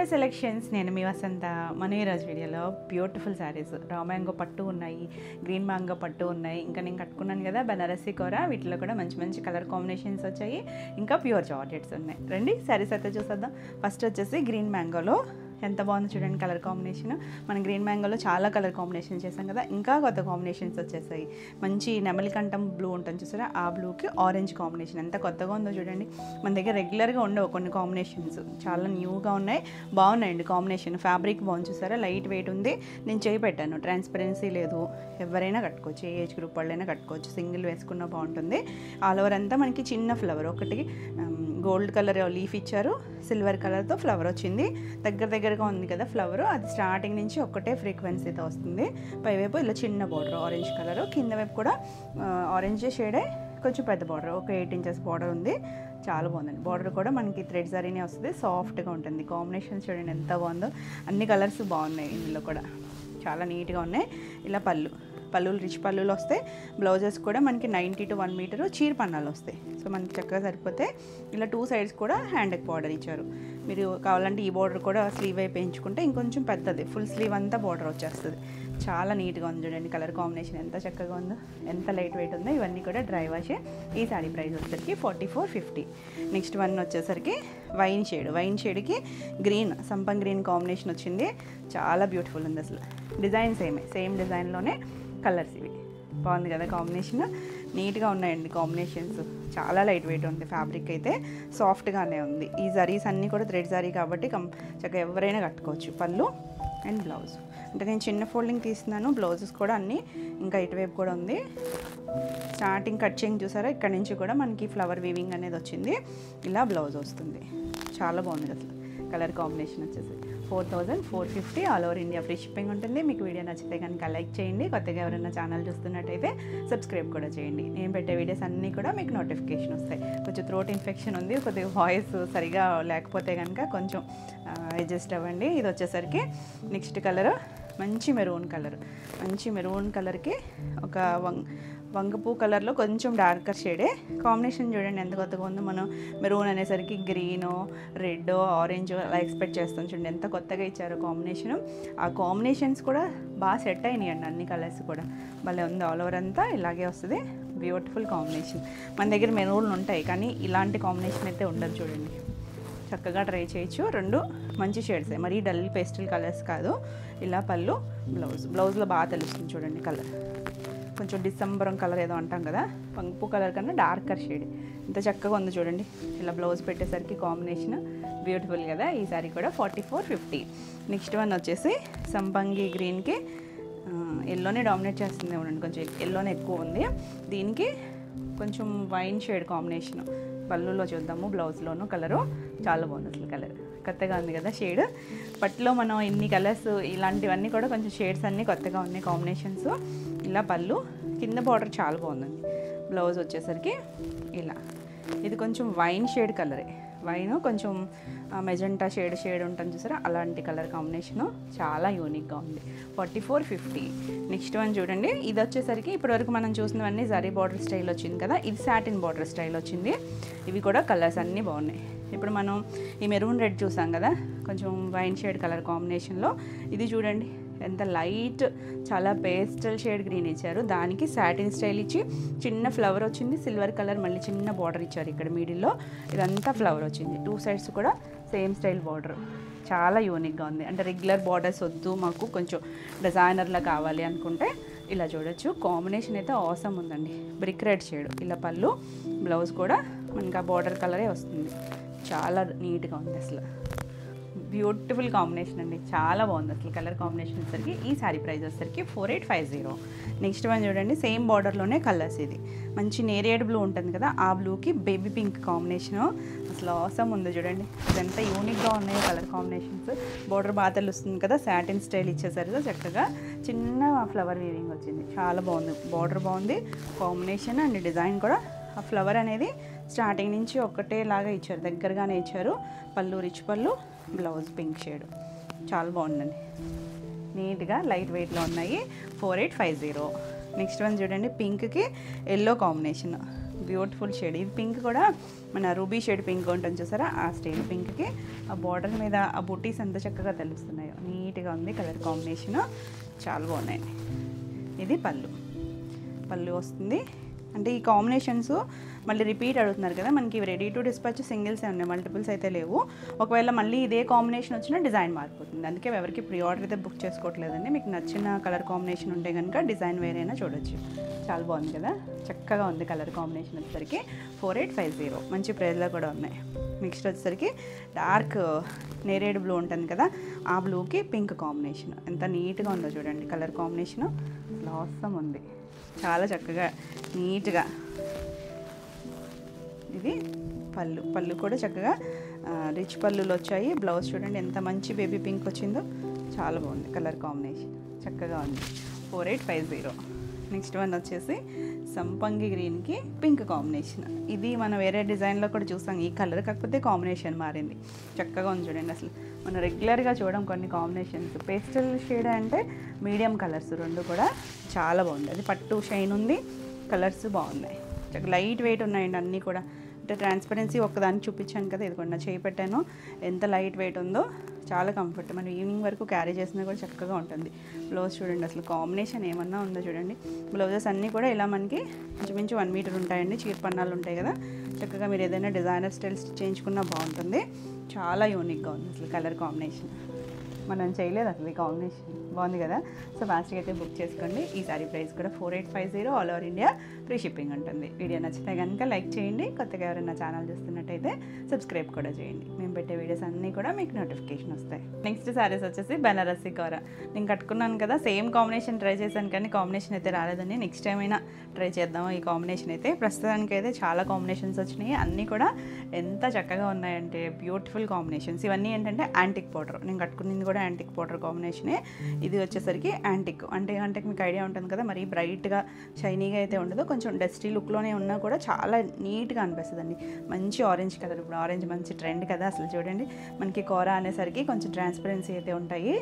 Bombay selections. నేను మీ వసంత. మన ఈరోజు వీడియోలో బ్యూటిఫుల్ శారీస్, రా మ్యాంగో పట్టు ఉన్నాయి, గ్రీన్ మ్యాంగో పట్టు ఉన్నాయి, ఇంకా నేను కట్టుకున్నాను కదా బనారసి కూర, వీటిలో కూడా మంచి మంచి కలర్ కాంబినేషన్స్ వచ్చాయి, ఇంకా ప్యూర్ జార్జెట్స్ ఉన్నాయి. రండి శారీస్ అయితే చూసేద్దాం. ఫస్ట్ వచ్చేసి గ్రీన్ మ్యాంగోలో ఎంత బాగుందో చూడండి కలర్ కాంబినేషన్. మనం గ్రీన్ మ్యాంగోలో చాలా కలర్ కాంబినేషన్ చేసాం కదా, ఇంకా కొత్త కాంబినేషన్స్ వచ్చేసాయి. మంచి నెమలికంఠం బ్లూ ఉంటుంది చూసారా, ఆ బ్లూకి ఆరెంజ్ కాంబినేషన్ ఎంత కొత్తగా ఉందో చూడండి. మన దగ్గర రెగ్యులర్గా ఉండవు కొన్ని కాంబినేషన్స్, చాలా న్యూగా ఉన్నాయి, బాగున్నాయండి కాంబినేషన్. ఫ్యాబ్రిక్ బాగుంది చూసారా, లైట్ వెయిట్ ఉంది. నేను చేయి పెట్టాను, ట్రాన్స్పరెన్సీ లేదు, ఎవరైనా కట్టుకోవచ్చు, ఏ ఏజ్ గ్రూప్ వాళ్ళైనా కట్టుకోవచ్చు, సింగిల్ వేసుకున్న బాగుంటుంది. ఆల్ ఓవర్ అంతా మనకి చిన్న ఫ్లవర్, ఒకటి గోల్డ్ కలర్ లీఫ్ ఇచ్చారు, సిల్వర్ కలర్తో ఫ్లవర్ వచ్చింది. దగ్గరగా ఉంది కదా ఫ్లవర్, అది స్టార్టింగ్ నుంచి ఒక్కటే ఫ్రీక్వెన్సీతో వస్తుంది. పైవైపు ఇలా చిన్న బార్డర్ ఆరెంజ్ కలర్, కింద వైపు కూడా ఆరెంజ్ షేడే కొంచెం పెద్ద బార్డర్, ఒక 8 ఇంచెస్ బార్డర్ ఉంది. చాలా బాగుందండి. బార్డర్ కూడా మనకి థ్రెడ్ జరీనే వస్తుంది, సాఫ్ట్గా ఉంటుంది. కాంబినేషన్ చూడండి ఎంత బాగుందో, అన్ని కలర్స్ బాగున్నాయి ఇందులో కూడా, చాలా నీట్గా ఉన్నాయి. ఇలా పళ్ళులు రిచ్ పళ్ళులు వస్తాయి. బ్లౌజెస్ కూడా మనకి 90 to 1 మీటర్ చీర పన్నాలు వస్తాయి. సో మనకి చక్కగా సరిపోతే ఇలా 2 సైడ్స్ కూడా హ్యాండ్కి బార్డర్ ఇచ్చారు. మీరు కావాలంటే ఈ బార్డర్ కూడా స్లీవ్ వైపు వేయించుకుంటే ఇంకొంచెం పెద్దది, ఫుల్ స్లీవ్ అంతా బార్డర్ వచ్చేస్తుంది. చాలా నీట్గా ఉంది చూడండి, కలర్ కాంబినేషన్ ఎంత చక్కగా ఉందో, ఎంత లైట్ వెయిట్ ఉందో. ఇవన్నీ కూడా డ్రై వాషే. ఈ సారీ ప్రైస్ వచ్చేసరికి 4450. నెక్స్ట్ వన్ వచ్చేసరికి వైన్ షేడ్కి గ్రీన్, సంపంగ్ గ్రీన్ కాంబినేషన్ వచ్చింది. చాలా బ్యూటిఫుల్ ఉంది అసలు. డిజైన్ సేమ్ డిజైన్లోనే కలర్స్ ఇవి. బాగుంది కదా కాంబినేషన్, నీట్గా ఉన్నాయండి కాంబినేషన్స్. చాలా లైట్ వెయిట్ ఉంది, ఫ్యాబ్రిక్ అయితే సాఫ్ట్గానే ఉంది. ఈ జరీస్ అన్నీ కూడా థ్రెడ్ జరీ కాబట్టి చక్కగా ఎవరైనా కట్టుకోవచ్చు. పళ్ళు అండ్ బ్లౌజ్ అంటే నేను చిన్న ఫోల్డింగ్ తీస్తున్నాను, బ్లౌజెస్ కూడా అన్నీ ఇంకా ఇటువైపు కూడా ఉంది. స్టార్టింగ్ కట్ చేయింగ్ చూసారా, ఇక్కడ నుంచి కూడా మనకి ఫ్లవర్ వీవింగ్ అనేది వచ్చింది. ఇలా బ్లౌజ్ వస్తుంది. చాలా బాగుంది అసలు. కలర్ కాంబినేషన్ వచ్చేసి 4450. All over India free shipping ఉంటుంది. మీకు వీడియో నచ్చితే కనుక లైక్ చేయండి. కొత్తగా ఎవరైనా ఛానల్ చూస్తున్నట్టయితే సబ్స్క్రైబ్ కూడా చేయండి. నేను పెట్టే వీడియోస్ అన్నీ కూడా మీకు నోటిఫికేషన్ వస్తాయి. కొంచెం థ్రోట్ ఇన్ఫెక్షన్ ఉంది, కొద్దిగా వాయిస్ సరిగా లేకపోతే కనుక కొంచెం అడ్జస్ట్ అవ్వండి. ఇది వచ్చేసరికి నెక్స్ట్ కలర్ మంచి మెరూన్ కలర్కి ఒక వంగపూ కలర్లో కొంచెం డార్కర్ షేడే కాంబినేషన్. చూడండి ఎంత కొత్తగా ఉందో. మనం మెరూన్ అనేసరికి గ్రీను, రెడ్, ఆరెంజ్ అలా ఎక్స్పెక్ట్ చేస్తాం. చూడండి ఎంత కొత్తగా ఇచ్చారో కాంబినేషను. ఆ కాంబినేషన్స్ కూడా బాగా సెట్ అయినాయండి, అన్ని కలర్స్ కూడా భలే ఉంది. ఆల్ ఓవర్ అంతా ఇలాగే వస్తుంది. Beautiful combination. మన దగ్గర మెరూన్లు ఉంటాయి కానీ ఇలాంటి కాంబినేషన్ అయితే ఉండదు. చూడండి చక్కగా ట్రై చేయొచ్చు. రెండు మంచి షేడ్స్, మరీ డల్ పేస్టల్ కలర్స్ కాదు. ఇలా పళ్ళు, బ్లౌజ్లో బాగా తెలుస్తుంది చూడండి కలర్. కొంచెం డిసెంబరం కలర్ ఏదో అంటాం కదా, పంపు కలర్ కన్నా డార్కర్ షేడ్. ఇంత చక్కగా ఉంది చూడండి. ఇలా బ్లౌజ్ పెట్టేసరికి కాంబినేషన్ బ్యూటిఫుల్ కదా. ఈ సారీ కూడా 4450. నెక్స్ట్ వన్ వచ్చేసి సంపంగి గ్రీన్కి ఎల్లోనే డామినేట్ చేస్తుంది చూడండి, కొంచెం ఎల్లోనే ఎక్కువ ఉంది. దీనికి కొంచెం వైన్ షేడ్ కాంబినేషన్. పళ్ళులో చూద్దాము, బ్లౌజ్లోను కలరు చాలా బాగుంది అసలు. కలర్ కొత్తగా ఉంది కదా షేడ్. పట్టులో మనం ఇన్ని కలర్స్ ఇలాంటివన్నీ కూడా కొంచెం షేడ్స్ అన్నీ కొత్తగా ఉన్నాయి కాంబినేషన్స్. ఇలా పళ్ళు, కింద బార్డర్ చాలా బాగుందండి. బ్లౌజ్ వచ్చేసరికి ఇలా, ఇది కొంచెం వైన్ షేడ్ కలరే, వైన్ కొంచెం మెజెంటా షేడ్ ఉంటుంది చూసారా, అలాంటి కలర్ కాంబినేషను చాలా యూనిక్గా ఉంది. 4450. నెక్స్ట్ వన్ చూడండి. ఇది వచ్చేసరికి ఇప్పటివరకు మనం చూసినవన్నీ జరీ బార్డర్ స్టైల్ వచ్చింది కదా, ఇది సాటిన్ బార్డర్ స్టైల్ వచ్చింది. ఇవి కూడా కలర్స్ అన్నీ బాగున్నాయి. ఇప్పుడు మనం ఈ మెరూన్ రెడ్ చూసాం కదా, కొంచెం వైన్ షేడ్ కలర్ కాంబినేషన్లో. ఇది చూడండి ఎంత లైట్, చాలా పేస్టల్ షేడ్ గ్రీన్ ఇచ్చారు. దానికి సాటిన్ స్టైల్ ఇచ్చి చిన్న ఫ్లవర్ వచ్చింది, సిల్వర్ కలర్ మళ్ళీ చిన్న బార్డర్ ఇచ్చారు ఇక్కడ మిడిల్లో. ఇదంతా ఫ్లవర్ వచ్చింది. 2 సైడ్స్ కూడా సేమ్ స్టైల్ బార్డర్. చాలా యూనిక్గా ఉంది. అంటే రెగ్యులర్ బార్డర్స్ వద్దు, మాకు కొంచెం డిజైనర్లా కావాలి అనుకుంటే ఇలా చూడొచ్చు. కాంబినేషన్ అయితే ఆసమ్ ఉందండి. Brick red shade. ఇలా పళ్ళు, బ్లౌజ్ కూడా మనకి ఆ బార్డర్ కలరే వస్తుంది. చాలా నీట్గా ఉంది అసలు. బ్యూటిఫుల్ కాంబినేషన్ అండి, చాలా బాగుంది అసలు కలర్ కాంబినేషన్ వచ్చేసరికి. ఈ శారీ ప్రైస్ వచ్చేసరికి 4850. నెక్స్ట్ వన్ చూడండి, సేమ్ బార్డర్లోనే కలర్స్. ఇది మంచి నేరేడ్ బ్లూ ఉంటుంది కదా, ఆ బ్లూకి బేబీ పింక్ కాంబినేషను. అసలు ఆసమ్ ఉంది చూడండి. ఇదంతా యూనిక్గా ఉన్నాయి కలర్ కాంబినేషన్స్. బార్డర్ బాగా తెలుస్తుంది కదా, సాటిన్ స్టైల్ ఇచ్చేసరికి చక్కగా చిన్న ఫ్లవర్ వీవింగ్ వచ్చింది. చాలా బాగుంది, బార్డర్ బాగుంది, కాంబినేషన్ అండ్ డిజైన్ కూడా. ఆ ఫ్లవర్ అనేది స్టార్టింగ్ నుంచి ఒకటేలాగా ఇచ్చారు, దగ్గరగానే ఇచ్చారు. పళ్ళు రిచ్ పళ్ళు, బ్లౌజ్ పింక్ షేడ్. చాలా బాగుందండి, నీట్గా లైట్ వెయిట్లో ఉన్నాయి. 4850. నెక్స్ట్ వన్ చూడండి, పింక్కి ఎల్లో కాంబినేషన్. Beautiful shade. ఇది పింక్ కూడా మన రూబీ షేడ్ పింక్ ఉంటుంది చూసారా, ఆ స్టేట్ పింక్కి ఆ బార్డర్ మీద ఆ బుటీస్ ఎంత చక్కగా తెలుస్తున్నాయో. నీట్గా ఉంది కలర్ కాంబినేషన్, చాలా బాగున్నాయి. ఇది పళ్ళు వస్తుంది. అంటే ఈ కాంబినేషన్స్ మళ్ళీ రిపీట్ అడుగుతున్నారు కదా, మనకి రెడీ టు డిస్పాచ్ సింగిల్సే ఉన్నాయి, మల్టిపుల్స్ అయితే లేవు. ఒకవేళ మళ్ళీ ఇదే కాంబినేషన్ వచ్చినా డిజైన్ మారిపోతుంది. అందుకే ఎవరికి ప్రీ ఆర్డర్ అయితే బుక్ చేసుకోవట్లేదండి. మీకు నచ్చిన కలర్ కాంబినేషన్ ఉంటే కనుక డిజైన్ వేరైనా చూడొచ్చు. చాలా బాగుంది కదా, చక్కగా ఉంది కలర్ కాంబినేషన్ వచ్చేసరికి. 4850 మంచి ప్రైస్లో కూడా ఉన్నాయి. నెక్స్ట్ వచ్చేసరికి డార్క్ నేరేడ్ బ్లూ ఉంటుంది కదా, ఆ బ్లూకి పింక్ కాంబినేషన్ ఎంత నీట్గా ఉందో చూడండి. కలర్ కాంబినేషను లాసం ఉంది, చాలా చక్కగా నీట్గా. ఇది పళ్ళు కూడా చక్కగా రిచ్ పళ్ళులు వచ్చాయి. బ్లౌజ్ చూడండి ఎంత మంచి బేబీ పింక్ వచ్చిందో, చాలా బాగుంది కలర్ కాంబినేషన్, చక్కగా ఉంది. 4850. నెక్స్ట్ వన్ వచ్చేసి సంపంగి గ్రీన్కి పింక్ కాంబినేషన్. ఇది మనం వేరే డిజైన్లో కూడా చూసాం ఈ కలర్, కాకపోతే కాంబినేషన్ మారింది. చక్కగా ఉంది చూడండి. అసలు మనం రెగ్యులర్గా చూడడం కొన్ని కాంబినేషన్స్. పేస్టల్ షేడ్ అంటే మీడియం కలర్స్ రెండు కూడా చాలా బాగుంది. అది పట్టు షైన్ ఉంది, కలర్స్ బాగున్నాయి, లైట్ వెయిట్ ఉన్నాయండి అన్నీ కూడా. అంటే ట్రాన్స్పరెన్సీ ఒక్కదాన్ని చూపించాను కదా, ఇది కూడా చేయి పెట్టాను, ఎంత లైట్ వెయిట్ ఉందో, చాలా కంఫర్ట్. మనం ఈవినింగ్ వరకు క్యారీ చేసినా కూడా చక్కగా ఉంటుంది. బ్లౌజ్ చూడండి, అసలు కాంబినేషన్ ఏమన్నా ఉందో చూడండి. బ్లౌజెస్ అన్నీ కూడా ఇలా మనకి ఇంచుమించు 1 మీటర్ ఉంటాయండి. చీరపన్నాలు ఉంటాయి కదా, చక్కగా మీరు ఏదైనా డిజైనర్ స్టైల్ స్టిచ్ చేయించుకున్నా బాగుంటుంది. చాలా యూనిక్గా ఉంది అసలు కలర్ కాంబినేషన్. మనం చేయలేదు అసలు ఈ కాంబినేషన్, బాగుంది కదా. సో ఫాస్ట్గా అయితే బుక్ చేసుకోండి. ఈ సారీ ప్రైస్ కూడా 4850, all over India free shipping ఉంటుంది. వీడియో నచ్చితే కనుక లైక్ చేయండి. కొత్తగా ఎవరైనా ఛానల్ చూస్తున్నట్టయితే సబ్స్క్రైబ్ కూడా చేయండి. మేము పెట్టే వీడియోస్ అన్నీ కూడా మీకు నోటిఫికేషన్ వస్తాయి. నెక్స్ట్ సారీస్ వచ్చేసి బెనారసి కోరా. నేను కట్టుకున్నాను కదా, సేమ్ కాంబినేషన్ ట్రై చేశాను కానీ కాంబినేషన్ అయితే రాలేదండి. నెక్స్ట్ టైం అయినా ట్రై చేద్దాం ఈ కాంబినేషన్ అయితే. ప్రస్తుతానికి అయితే చాలా కాంబినేషన్స్ వచ్చినాయి, అన్నీ కూడా ఎంత చక్కగా ఉన్నాయంటే బ్యూటిఫుల్ కాంబినేషన్స్. ఇవన్నీ ఏంటంటే యాంటిక్ పౌడర్, నేను కట్టుకున్నది కూడా యాంటిక్ పౌడర్ కాంబినేషనే. ఇది వచ్చేసరికి యాంటిక్ అంటే మీకు ఐడియా ఉంటుంది కదా, మరి బ్రైట్గా షైనీగా అయితే ఉండదు, కొంచెం డస్టీ లుక్లోనే ఉన్నా కూడా చాలా నీట్గా అనిపిస్తుందండి. మంచి ఆరెంజ్ కలర్, ఇప్పుడు ఆరెంజ్ మంచి ట్రెండ్ కదా. అసలు చూడండి, మనకి కోరా అనేసరికి కొంచెం ట్రాన్స్పరెన్సీ అయితే ఉంటాయి.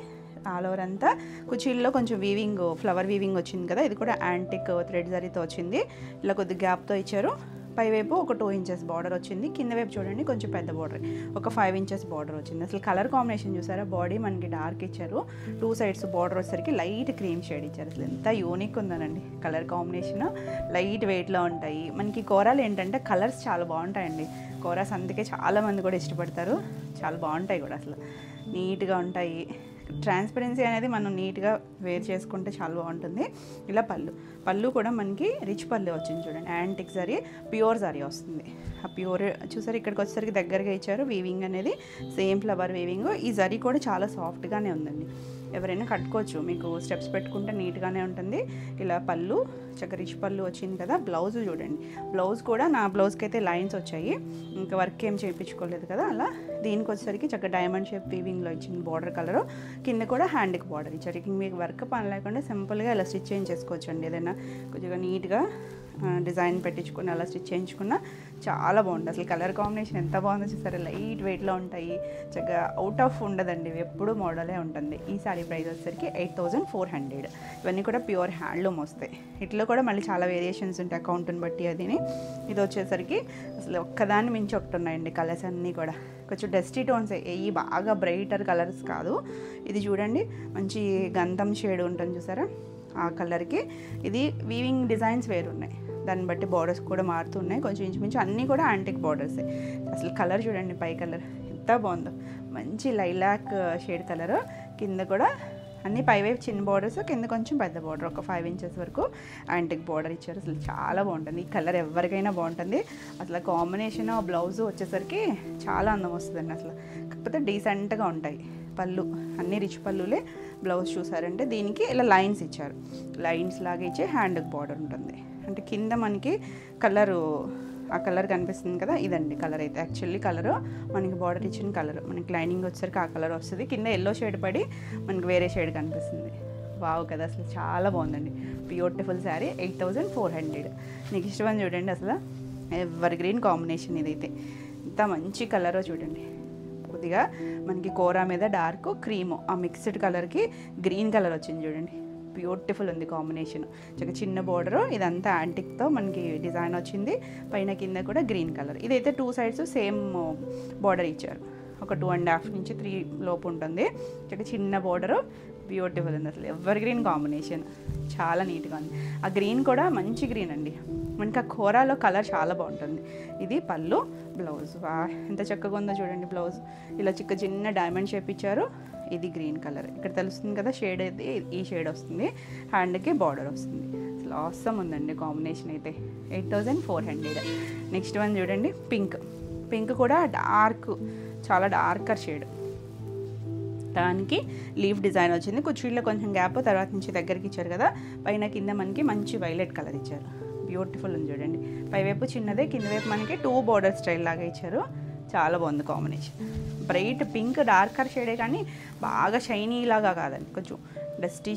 ఆల్ ఓవర్ అంతా కుచీల్లో కొంచెం వీవింగ్, ఫ్లవర్ వీవింగ్ వచ్చింది కదా. ఇది కూడా యాంటిక్ థ్రెడ్ జరీతో వచ్చింది. ఇలా కొద్ది గ్యాప్తో ఇచ్చారు. పైవైపు ఒక 2 ఇంచెస్ బార్డర్ వచ్చింది, కింద వైపు చూడండి కొంచెం పెద్ద బార్డర్, ఒక 5 ఇంచెస్ బార్డర్ వచ్చింది. అసలు కలర్ కాంబినేషన్ చూసారా, బాడీ మనకి డార్క్ ఇచ్చారు, 2 సైడ్స్ బార్డర్ వచ్చేసరికి లైట్ క్రీమ్ షేడ్ ఇచ్చారు. అసలు ఎంత యూనిక్ ఉందనండి కలర్ కాంబినేషన్. లైట్ వెయిట్లో ఉంటాయి. మనకి కోరాలు ఏంటంటే కలర్స్ చాలా బాగుంటాయండి. కోరాస్ అందుకే చాలామంది కూడా ఇష్టపడతారు, చాలా బాగుంటాయి కూడా, అసలు నీట్గా ఉంటాయి. ట్రాన్స్పరెన్సీ అనేది మనం నీట్గా వేర్ చేసుకుంటే చాలా బాగుంటుంది. ఇలా పళ్ళు కూడా మనకి రిచ్ పళ్ళు వచ్చింది చూడండి, యాంటిక్ జరీ, ప్యూర్ జరీ వస్తుంది. ఆ ప్యూర్ చూసారు, ఇక్కడికి వచ్చేసరికి దగ్గరగా ఇచ్చారు. వీవింగ్ అనేది సేమ్ ఫ్లవర్ వీవింగ్. ఈ జరీ కూడా చాలా సాఫ్ట్గానే ఉందండి, ఎవరైనా కట్టుకోవచ్చు. మీకు స్టెప్స్ పెట్టుకుంటే నీట్గానే ఉంటుంది. ఇలా పళ్ళు చక్కగా రిచ్ పళ్ళు వచ్చింది కదా. బ్లౌజ్ చూడండి, బ్లౌజ్ కూడా నా బ్లౌజ్కి అయితే లైన్స్ వచ్చాయి, ఇంకా వర్క్ ఏం చేయించుకోలేదు కదా. అలా దీనికి వచ్చేసరికి చక్కగా డైమండ్ షేప్ వీవింగ్లో ఇచ్చింది బార్డర్ కలరు. కింద కూడా హ్యాండ్కి బార్డర్ ఇచ్చారు. ఇక మీకు వర్క్ పని లేకుండా సింపుల్గా ఇలా స్టిచ్ చేయించేసుకోవచ్చు అండి. ఏదైనా కొద్దిగా నీట్గా డిజైన్ పెట్టించుకుని అలా స్టిచ్ చేయించుకున్న చాలా బాగుంటుంది. అసలు కలర్ కాంబినేషన్ ఎంత బాగుందో చూసారా, లైట్ వెయిట్లో ఉంటాయి, చక్కగా అవుట్ ఆఫ్ ఉండదండి, ఎప్పుడు మోడలే ఉంటుంది. ఈ సారీ ప్రైస్ వచ్చేసరికి 8400. ఇవన్నీ కూడా ప్యూర్ హ్యాండ్లూమ్ వస్తాయి. ఇట్లా కూడా మళ్ళీ చాలా వేరియేషన్స్ ఉంటాయి అకౌంట్ని బట్టి. అదిని ఇది వచ్చేసరికి అసలు ఒక్కదాన్ని మించి ఒకటి ఉన్నాయండి కలర్స్ అన్నీ కూడా. కొంచెం డస్టీ టోన్స్, ఈ బాగా బ్రైటర్ కలర్స్ కాదు. ఇది చూడండి మంచి గంధం షేడ్ ఉంటుంది చూసారా, ఆ కలర్కి. ఇది వీవింగ్ డిజైన్స్ వేరున్నాయి, దాన్ని బట్టి బార్డర్స్ కూడా మారుతున్నాయి. కొంచెం ఇంచుమించు అన్నీ కూడా యాంటిక్ బార్డర్సే. అసలు కలర్ చూడండి, పై కలర్ ఎంత బాగుందో, మంచి లైలాక్ షేడ్ కలరు. కింద కూడా అన్నీ పైవైపు చిన్న బార్డర్స్, కింద కొంచెం పెద్ద బార్డర్, ఒక 5 ఇంచెస్ వరకు యాంటిక్ బార్డర్ ఇచ్చారు. అసలు చాలా బాగుంటుంది. ఈ కలర్ ఎవరికైనా బాగుంటుంది. అసలు కాంబినేషన్ బ్లౌజ్ వచ్చేసరికి చాలా అందం వస్తుందండి అసలు. కాకపోతే డీసెంట్గా ఉంటాయి. పళ్ళు అన్నీ రిచ్ పళ్ళులే. బ్లౌజ్ చూసారంటే దీనికి ఇలా లైన్స్ ఇచ్చారు, లైన్స్ లాగా ఇచ్చే హ్యాండ్కి బార్డర్ ఉంటుంది. అంటే కింద మనకి కలరు, ఆ కలర్ కనిపిస్తుంది కదా, ఇదండి కలర్ అయితే. యాక్చువల్లీ కలరు మనకి బార్డర్ ఇచ్చిన కలర్, మనకి లైనింగ్ వచ్చేసరికి ఆ కలర్ వస్తుంది. కింద ఎల్లో షేడ్ పడి మనకి వేరే షేడ్ కనిపిస్తుంది. వావ్ కదా, అసలు చాలా బాగుందండి. బ్యూటిఫుల్ శారీ, 8400. నెక్స్ట్ వన్ చూడండి, అసలు ఎవర్ గ్రీన్ కాంబినేషన్ ఇదైతే. ఇంత మంచి కలరో చూడండి, కొద్దిగా మనకి కోరా మీద డార్క్ క్రీము, ఆ మిక్స్డ్ కలర్కి గ్రీన్ కలర్ వచ్చింది చూడండి. బ్యూటిఫుల్ ఉంది కాంబినేషన్. చిన్న బోర్డరు, ఇదంతా యాంటిక్తో మనకి డిజైన్ వచ్చింది. పైన కింద కూడా గ్రీన్ కలర్. ఇదైతే 2 సైడ్స్ సేమ్ బోర్డర్ ఇచ్చారు. ఒక 2.5 నుంచి 3 లోపు ఉంటుంది. చిన్న బోర్డరు, బ్యూటిఫుల్ ఉంది. అసలు ఎవర్ గ్రీన్ కాంబినేషన్, చాలా నీట్గా ఉంది. ఆ గ్రీన్ కూడా మంచి గ్రీన్ అండి. మనకి ఆ కూరలో కలర్ చాలా బాగుంటుంది. ఇది పళ్ళు, బ్లౌజ్. ఎంత చక్కగా ఉందో చూడండి. బ్లౌజ్ ఇలా చిన్న డైమండ్ షేప్ ఇచ్చారు. ఇది గ్రీన్ కలర్, ఇక్కడ తెలుస్తుంది కదా షేడ్ అయితే ఈ షేడ్ వస్తుంది. హ్యాండ్కి బార్డర్ వస్తుంది. అసలు ఆసమ్ ఉందండి కాంబినేషన్ అయితే. 8400. నెక్స్ట్ వన్ చూడండి, పింక్. పింక్ కూడా డార్క్, చాలా డార్కర్ షేడ్. దానికి లీఫ్ డిజైన్ వచ్చింది. కుర్చీలో కొంచెం గ్యాప్, తర్వాత నుంచి దగ్గరికి ఇచ్చారు కదా. పైన కింద మనకి మంచి వైలెట్ కలర్ ఇచ్చారు. బ్యూటిఫుల్ ఉంది చూడండి. పైవైపు చిన్నదే, కింద వైపు మనకి 2 బోర్డర్ స్టైల్ లాగా ఇచ్చారు. చాలా బాగుంది కాంబినేషన్. బ్రైట్ పింక్, డార్కర్ షేడే కానీ బాగా షైనీ లాగా కాదండి, కొంచెం డస్టీ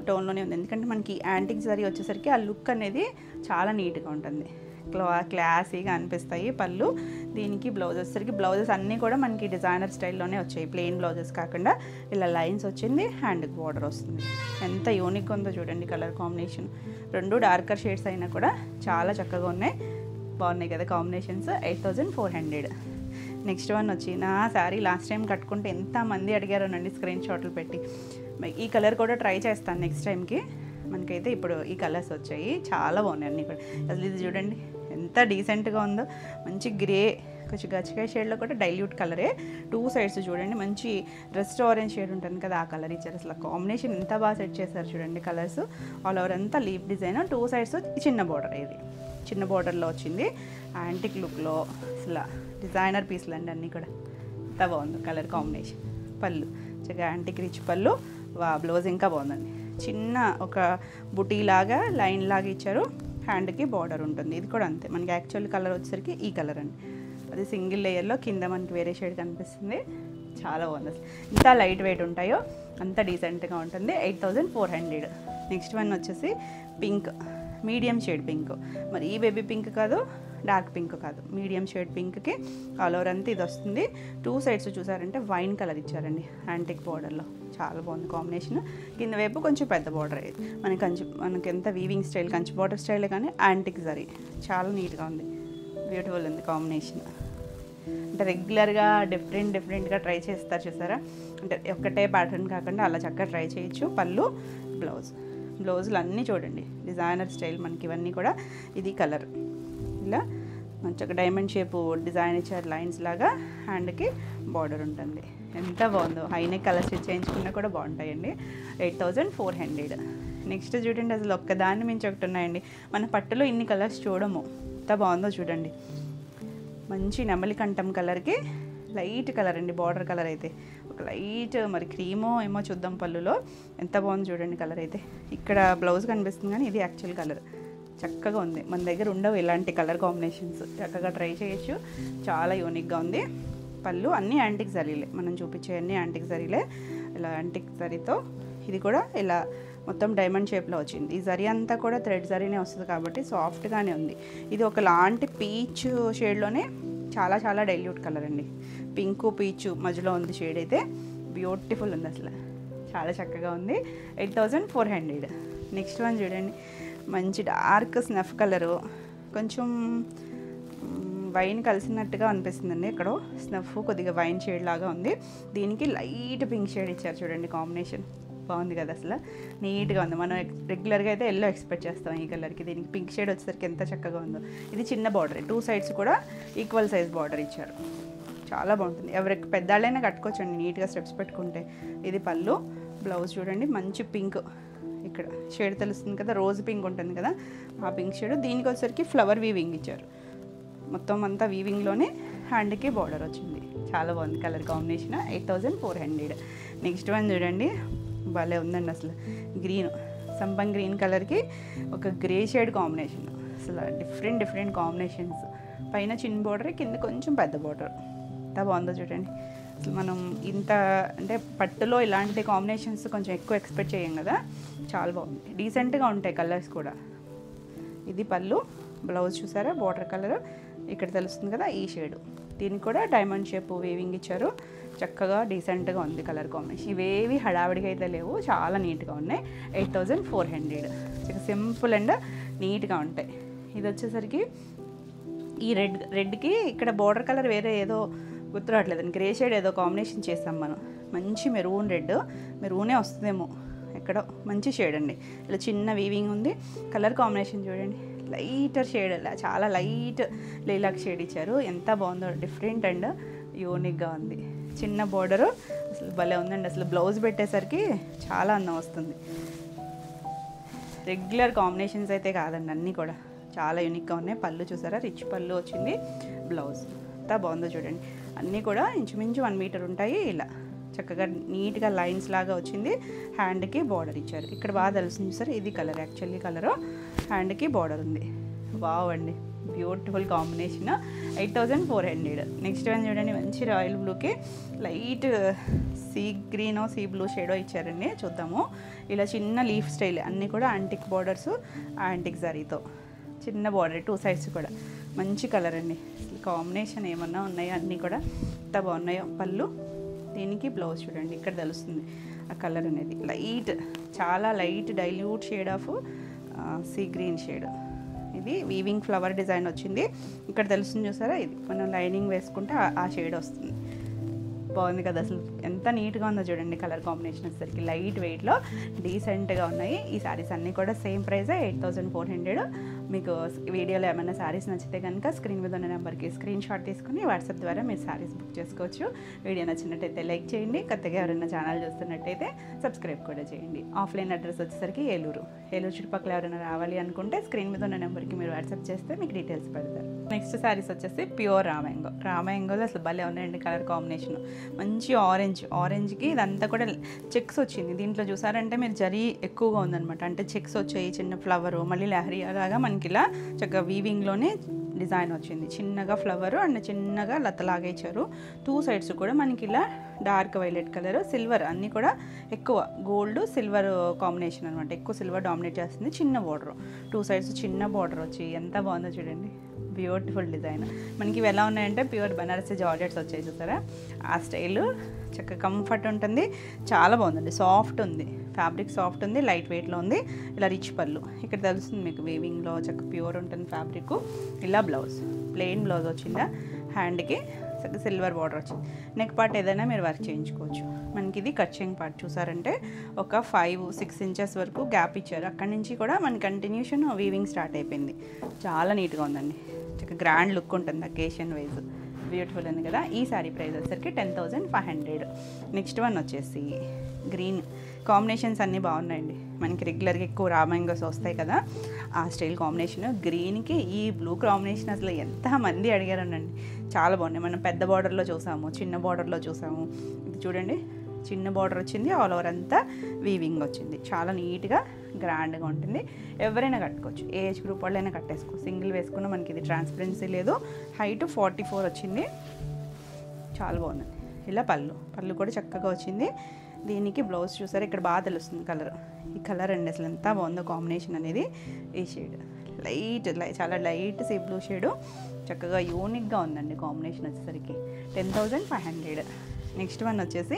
టోన్లోనే ఉంది. ఎందుకంటే మనకి యాంటిక్ జరీ వచ్చేసరికి ఆ లుక్ అనేది చాలా నీట్గా ఉంటుంది, క్లాసీగా అనిపిస్తాయి పళ్ళు. దీనికి బ్లౌజ్ వచ్చేసరికి బ్లౌజెస్ అన్నీ కూడా మనకి డిజైనర్ స్టైల్లోనే వచ్చాయి. ప్లెయిన్ బ్లౌజెస్ కాకుండా ఇలా లైన్స్ వచ్చింది. హ్యాండ్కి బార్డర్ వస్తుంది. ఎంత యూనిక్ ఉందో చూడండి కలర్ కాంబినేషన్. 2 డార్కర్ షేడ్స్ అయినా కూడా చాలా చక్కగా ఉన్నాయి. బాగున్నాయి కదా కాంబినేషన్స్. 8400. నెక్స్ట్ వన్ వచ్చి, నా శారీ లాస్ట్ టైం కట్టుకుంటే ఎంతమంది అడిగారోనండి స్క్రీన్ షాట్లు పెట్టి. ఈ కలర్ కూడా ట్రై చేస్తాను నెక్స్ట్ టైంకి. మనకైతే ఇప్పుడు ఈ కలర్స్ వచ్చాయి, చాలా బాగున్నాయి అన్నీ కూడా. అసలు ఇది చూడండి ఎంత డీసెంట్గా ఉందో. మంచి గ్రే, కొంచెం గచ్చకాయ షేడ్లో కూడా డైల్యూట్ కలరే. 2 సైడ్స్ చూడండి మంచి రెస్ట్ ఆరెంజ్ షేడ్ ఉంటుంది కదా, ఆ కలర్ ఇచ్చారు. అసలు కాంబినేషన్ ఎంత బాగా సెట్ చేశారు చూడండి కలర్స్. ఆల్ ఓవర్ అంతా లీఫ్ డిజైన్, 2 సైడ్స్ చిన్న బోర్డర్. ఇది చిన్న బోర్డర్లో వచ్చింది. యాంటిక్ లుక్లో అసలు డిజైనర్ పీస్లు అండి అన్నీ కూడా. ఎంత బాగుంది కలర్ కాంబినేషన్. పళ్ళు చక్కగా యాంటిక్ రిచ్ పళ్ళు. బ్లౌజ్ ఇంకా బాగుందండి. చిన్న ఒక బుటీ లాగా లైన్ లాగా ఇచ్చారు. హ్యాండ్కి బార్డర్ ఉంటుంది. ఇది కూడా అంతే. మనకి యాక్చువల్ కలర్ వచ్చేసరికి ఈ కలర్ అండి. అది సింగిల్ లేయర్లో కింద మనకి వేరే షేడ్ కనిపిస్తుంది. చాలా బాగుంది. అసలు ఎంత లైట్ వెయిట్ ఉంటాయో అంత డీసెంట్గా ఉంటుంది. 8400. నెక్స్ట్ వన్ వచ్చేసి పింక్, మీడియం షేడ్ పింక్. మరి ఈ బేబీ పింక్ కాదు, డార్క్ పింక్ కాదు, మీడియం షేడ్ పింక్కి ఆల్ ఓవర్ అంతా ఇది వస్తుంది. 2 సైడ్స్ చూసారంటే వైన్ కలర్ ఇచ్చారండి యాంటిక్ బార్డర్లో. చాలా బాగుంది కాంబినేషన్. కింద వైపు కొంచెం పెద్ద బార్డర్ అయ్యేది. మనకి ఎంత వీవింగ్ స్టైల్, కంచి బార్డర్ స్టైలే కానీ యాంటిక్ జరీ చాలా నీట్గా ఉంది. బ్యూటిఫుల్ ఉంది కాంబినేషన్. అంటే రెగ్యులర్గా డిఫరెంట్గా ట్రై చేస్తారు చూసారా, అంటే ఒక్కటే ప్యాటర్న్ కాకుండా అలా చక్కగా ట్రై చేయొచ్చు. పళ్ళు, బ్లౌజులు అన్నీ చూడండి డిజైనర్ స్టైల్ మనకి ఇవన్నీ కూడా. ఇది కలర్ ఇలా మంచిగా డైమండ్ షేపు డిజైన్ ఇచ్చారు లైన్స్ లాగా. హ్యాండ్కి బార్డర్ ఉంటుంది. ఎంత బాగుందో. హైనెక్ కలర్ స్టిచ్ చేయించుకున్నా కూడా బాగుంటాయండి. 8400. నెక్స్ట్ చూడండి, అసలు ఒక్కదాన్ని మించి ఒకటి ఉన్నాయండి. మన పట్టులో ఇన్ని కలర్స్ చూడము. ఎంత బాగుందో చూడండి. మంచి నెమలి కంఠం కలర్కి లైట్ కలర్ అండి. బార్డర్ కలర్ అయితే ఒక లైట్ మరి క్రీమో ఏమో చూద్దాం. పళ్ళులో ఎంత బాగుంది చూడండి కలర్ అయితే. ఇక్కడ బ్లౌజ్ కనిపిస్తుంది కానీ ఇది యాక్చువల్ కలర్. చక్కగా ఉంది. మన దగ్గర ఉండవు ఇలాంటి కలర్ కాంబినేషన్స్. చక్కగా ట్రై చేయొచ్చు. చాలా యూనిక్గా ఉంది. పళ్ళు అన్నీ యాంటిక్ జరీలే, మనం చూపించే అన్నీ యాంటిక్ జరీలే. ఇలా యాంటిక్ జరీతో ఇది కూడా ఇలా మొత్తం డైమండ్ షేప్లో వచ్చింది. ఈ జరీ అంతా కూడా థ్రెడ్ జరీనే వస్తుంది కాబట్టి సాఫ్ట్గానే ఉంది. ఇది ఒకలాంటి పీచ్ షేడ్లోనే చాలా డైల్యూట్ కలర్ అండి. పింకు పీచు మధ్యలో ఉంది షేడ్ అయితే. బ్యూటిఫుల్ ఉంది అసలు, చాలా చక్కగా ఉంది. 8400. నెక్స్ట్ వన్ చూడండి, మంచి డార్క్ స్నఫ్ కలరు, కొంచెం వైన్ కలిసినట్టుగా అనిపిస్తుందండి. ఎక్కడో స్నఫ్ కొద్దిగా వైన్ షేడ్ లాగా ఉంది. దీనికి లైట్ పింక్ షేడ్ ఇచ్చారు చూడండి. కాంబినేషన్ బాగుంది కదా, అసలు నీట్గా ఉంది. మనం రెగ్యులర్గా అయితే ఎల్లో ఎక్స్పెక్ట్ చేస్తాం ఈ కలర్కి. దీనికి పింక్ షేడ్ వచ్చేసరికి ఎంత చక్కగా ఉందో. ఇది చిన్న బార్డర్, 2 సైడ్స్ కూడా ఈక్వల్ సైజ్ బార్డర్ ఇచ్చారు. చాలా బాగుంటుంది. ఎవరికి పెద్దవాళ్ళైనా కట్టుకోవచ్చండి నీట్గా స్టెప్స్ పెట్టుకుంటే. ఇది పళ్ళు, బ్లౌజ్ చూడండి మంచి పింక్. ఇక్కడ షేడ్ తెలుస్తుంది కదా, రోజ్ పింక్ ఉంటుంది కదా, ఆ పింక్ షేడ్. దీనికి వచ్చేసరికి ఫ్లవర్ వీవింగ్ ఇచ్చారు. మొత్తం అంతా వీవింగ్లోనే హ్యాండ్కి బార్డర్ వచ్చింది. చాలా బాగుంది కలర్ కాంబినేషన్. 8400. నెక్స్ట్ వన్ చూడండి, భలే ఉందండి అసలు. గ్రీన్, సంపంగ్ గ్రీన్ కలర్కి ఒక గ్రే షేడ్ కాంబినేషన్. అసలు డిఫరెంట్ కాంబినేషన్స్. పైన చిన్న బార్డర్, కింద కొంచెం పెద్ద బార్డర్. ఎంత బాగుందో చూడండి అసలు. మనం ఇంత అంటే పట్టులో ఇలాంటి కాంబినేషన్స్ కొంచెం ఎక్కువ ఎక్స్పెక్ట్ చేయం కదా. చాలా బాగుంది, డీసెంట్గా ఉంటాయి కలర్స్ కూడా. ఇది పళ్ళు, బ్లౌజ్ చూసారా బార్డర్ కలర్ ఇక్కడ తెలుస్తుంది కదా, ఈ షేడు. దీనికి కూడా డైమండ్ షేప్ వీవింగ్ ఇచ్చారు. చక్కగా డీసెంట్గా ఉంది కలర్ కాంబినేషన్. ఇవేవి హడావిడిగా అయితే లేవు, చాలా నీట్గా ఉన్నాయి. 8400 సింపుల్ అండ్ నీట్గా ఉంటాయి. ఇది వచ్చేసరికి ఈ రెడ్కి ఇక్కడ బార్డర్ కలర్ వేరే ఏదో గుర్తు రావట్లేదండి, గ్రే షేడ్ ఏదో కాంబినేషన్ చేస్తాం మనం. మంచి మెరూనే వస్తుందేమో ఎక్కడో, మంచి షేడ్ అండి. ఇలా చిన్న వీవింగ్ ఉంది. కలర్ కాంబినేషన్ చూడండి, లైటర్ షేడ్, చాలా లైట్ లైలాక్ షేడ్ ఇచ్చారు. ఎంత బాగుందో, డిఫరెంట్ అండ్ యూనిక్గా ఉంది. చిన్న బార్డరు అసలు భలే ఉందండి. అసలు బ్లౌజ్ పెట్టేసరికి చాలా అందం వస్తుంది. రెగ్యులర్ కాంబినేషన్స్ అయితే కాదండి, అన్నీ కూడా చాలా యూనిక్గా ఉన్నాయి. పళ్ళు చూసారా, రిచ్ పళ్ళు వచ్చింది. బ్లౌజ్ ఎంత బాగుందో చూడండి. అన్నీ కూడా ఇంచుమించు 1 మీటర్ ఉంటాయి. ఇలా చక్కగా నీట్గా లైన్స్ లాగా వచ్చింది. హ్యాండ్కి బార్డర్ ఇచ్చారు. ఇక్కడ బాగా తెలుస్తుంది చూసారు, ఇది కలర్, యాక్చువల్లీ కలరు. హ్యాండ్కి బార్డర్ ఉంది. వావ్ అండి, బ్యూటిఫుల్ కాంబినేషన్. 8400. నెక్స్ట్ వన్ చూడండి, మంచి రాయల్ బ్లూకి లైట్ సీ గ్రీనో సీ బ్లూ షేడో ఇచ్చారండి. చూద్దాము. ఇలా చిన్న లీఫ్ స్టైల్, అన్నీ కూడా యాంటిక్ బార్డర్స్, యాంటిక్ జరీతో చిన్న బార్డర్, 2 సైడ్స్ కూడా మంచి కలర్ అండి. కాంబినేషన్ ఏమన్నా ఉన్నాయో, అన్నీ కూడా ఎంత బాగున్నాయో. పళ్ళు, దీనికి బ్లౌజ్ చూడండి, ఇక్కడ తెలుస్తుంది ఆ కలర్ అనేది. లైట్, చాలా light dilute shade of sea green shade. ఇది వీవింగ్ ఫ్లవర్ డిజైన్ వచ్చింది. ఇక్కడ తెలుస్తుంది చూసారా, ఇది మనం లైనింగ్ వేసుకుంటే ఆ షేడ్ వస్తుంది. బాగుంది కదా, అసలు ఎంత నీట్గా ఉందో చూడండి. కలర్ కాంబినేషన్ వచ్చేసరికి లైట్ వెయిట్లో డీసెంట్గా ఉన్నాయి. ఈ శారీస్ అన్నీ కూడా సేమ్ ప్రైజే, 8400. మీకు వీడియోలో ఏమైనా శారీస్ నచ్చితే కనుక స్క్రీన్ మీద ఉన్న నెంబర్కి స్క్రీన్ షాట్ తీసుకుని వాట్సాప్ ద్వారా మీరు శారీస్ బుక్ చేసుకోవచ్చు. వీడియో నచ్చినట్టయితే లైక్ చేయండి. కొత్తగా ఎవరైనా ఛానల్ చూస్తున్నట్టయితే సబ్స్క్రైబ్ కూడా చేయండి. ఆఫ్లైన్ అడ్రస్ వచ్చేసరికి ఏలూరు చుట్టుపక్కల ఎవరైనా రావాలి అనుకుంటే స్క్రీన్ మీద ఉన్న నెంబర్కి మీరు వాట్సాప్ చేస్తే మీకు డీటెయిల్స్ పెడతారు. నెక్స్ట్ శారీస్ వచ్చేసి ప్యూర్ రామాయంగోలో అసలు భలే ఉన్నాయండి. కలర్ కాంబినేషన్ మంచి ఆరెంజ్కి ఇదంతా కూడా చెక్స్ వచ్చింది. దీంట్లో చూసారంటే మీరు జరీ ఎక్కువగా ఉందనమాట. అంటే చెక్స్ వచ్చాయి, చిన్న ఫ్లవరు, మళ్ళీ లహరియా లాగా మనకి ఇలా చక్కగా వీవింగ్లోనే డిజైన్ వచ్చింది. చిన్నగా ఫ్లవరు అండ్ చిన్నగా లతలాగా ఇచ్చారు. 2 సైడ్స్ కూడా మనకి ఇలా డార్క్ వైలెట్ కలర్, సిల్వర్, అన్నీ కూడా ఎక్కువ గోల్డ్ సిల్వర్ కాంబినేషన్ అనమాట. ఎక్కువ సిల్వర్ డామినేట్ చేస్తుంది. చిన్న బార్డర్, 2 సైడ్స్ చిన్న బార్డర్ వచ్చి ఎంత బాగుందో చూడండి. Beautiful design. మనకి ఇవి ఎలా ఉన్నాయంటే ప్యూర్ బనారసి జార్జెట్స్ వచ్చాయి చూసారా, ఆ స్టైల్. చక్కగా కంఫర్ట్ ఉంటుంది, చాలా బాగుందండి. సాఫ్ట్ ఉంది, ఫ్యాబ్రిక్ సాఫ్ట్ ఉంది, లైట్ వెయిట్లో ఉంది. ఇలా రిచ్ పళ్ళు, ఇక్కడ తెలుస్తుంది మీకు వీవింగ్లో చక్కగా ప్యూర్ ఉంటుంది ఫ్యాబ్రిక్. ఇలా బ్లౌజ్, ప్లెయిన్ బ్లౌజ్ వచ్చిందా. హ్యాండ్కి సిల్వర్ బార్డర్ వచ్చింది. నెక్ పార్ట్ ఏదైనా మీరు వర్క్ చేయించుకోవచ్చు. మనకి ఇది కట్చింగ్ పార్ట్ చూసారంటే ఒక 5-6 ఇంచెస్ వరకు గ్యాప్ ఇచ్చారు. అక్కడి నుంచి కూడా మన కంటిన్యూషన్ వీవింగ్ స్టార్ట్ అయిపోయింది. చాలా నీట్గా ఉందండి, చక్కగా గ్రాండ్ లుక్ ఉంటుంది అకేషన్ వైజ్. బ్యూటిఫుల్ ఉంది కదా. ఈ శారీ ప్రైస్ వచ్చేసరికి 10,500. నెక్స్ట్ వన్ వచ్చేసి గ్రీన్. కాంబినేషన్స్ అన్నీ బాగున్నాయండి. మనకి రెగ్యులర్గా ఎక్కువ రామాయంగోస్ వస్తాయి కదా, ఆ స్టైల్ కాంబినేషన్. గ్రీన్కి ఈ బ్లూ కాంబినేషన్ అసలు ఎంతమంది అడిగారనండి. చాలా బాగున్నాయి. మనం పెద్ద బార్డర్లో చూసాము, చిన్న బార్డర్లో చూసాము. ఇది చూడండి, చిన్న బార్డర్ వచ్చింది, ఆల్ ఓవర్ అంతా వీవింగ్ వచ్చింది. చాలా నీట్గా గ్రాండ్గా ఉంటుంది. ఎవరైనా కట్టుకోవచ్చు, ఏ ఏజ్ గ్రూప్ వాళ్ళైనా కట్టేసుకో. సింగిల్ వేసుకున్న మనకి ఇది ట్రాన్స్పరెన్సీ లేదు. హైట్ 44 వచ్చింది. చాలా బాగుంది. ఇలా పళ్ళు కూడా చక్కగా వచ్చింది. దీనికి బ్లౌజ్ చూసారు, ఇక్కడ బాగా తెలుస్తుంది కలర్. ఈ కలర్ అండి అసలు ఎంత బాగుందో కాంబినేషన్ అనేది. ఈ షేడ్ చాలా లైట్ సీ బ్లూ షేడు, చక్కగా యూనిక్గా ఉందండి కాంబినేషన్ వచ్చేసరికి. 10,500. నెక్స్ట్ వన్ వచ్చేసి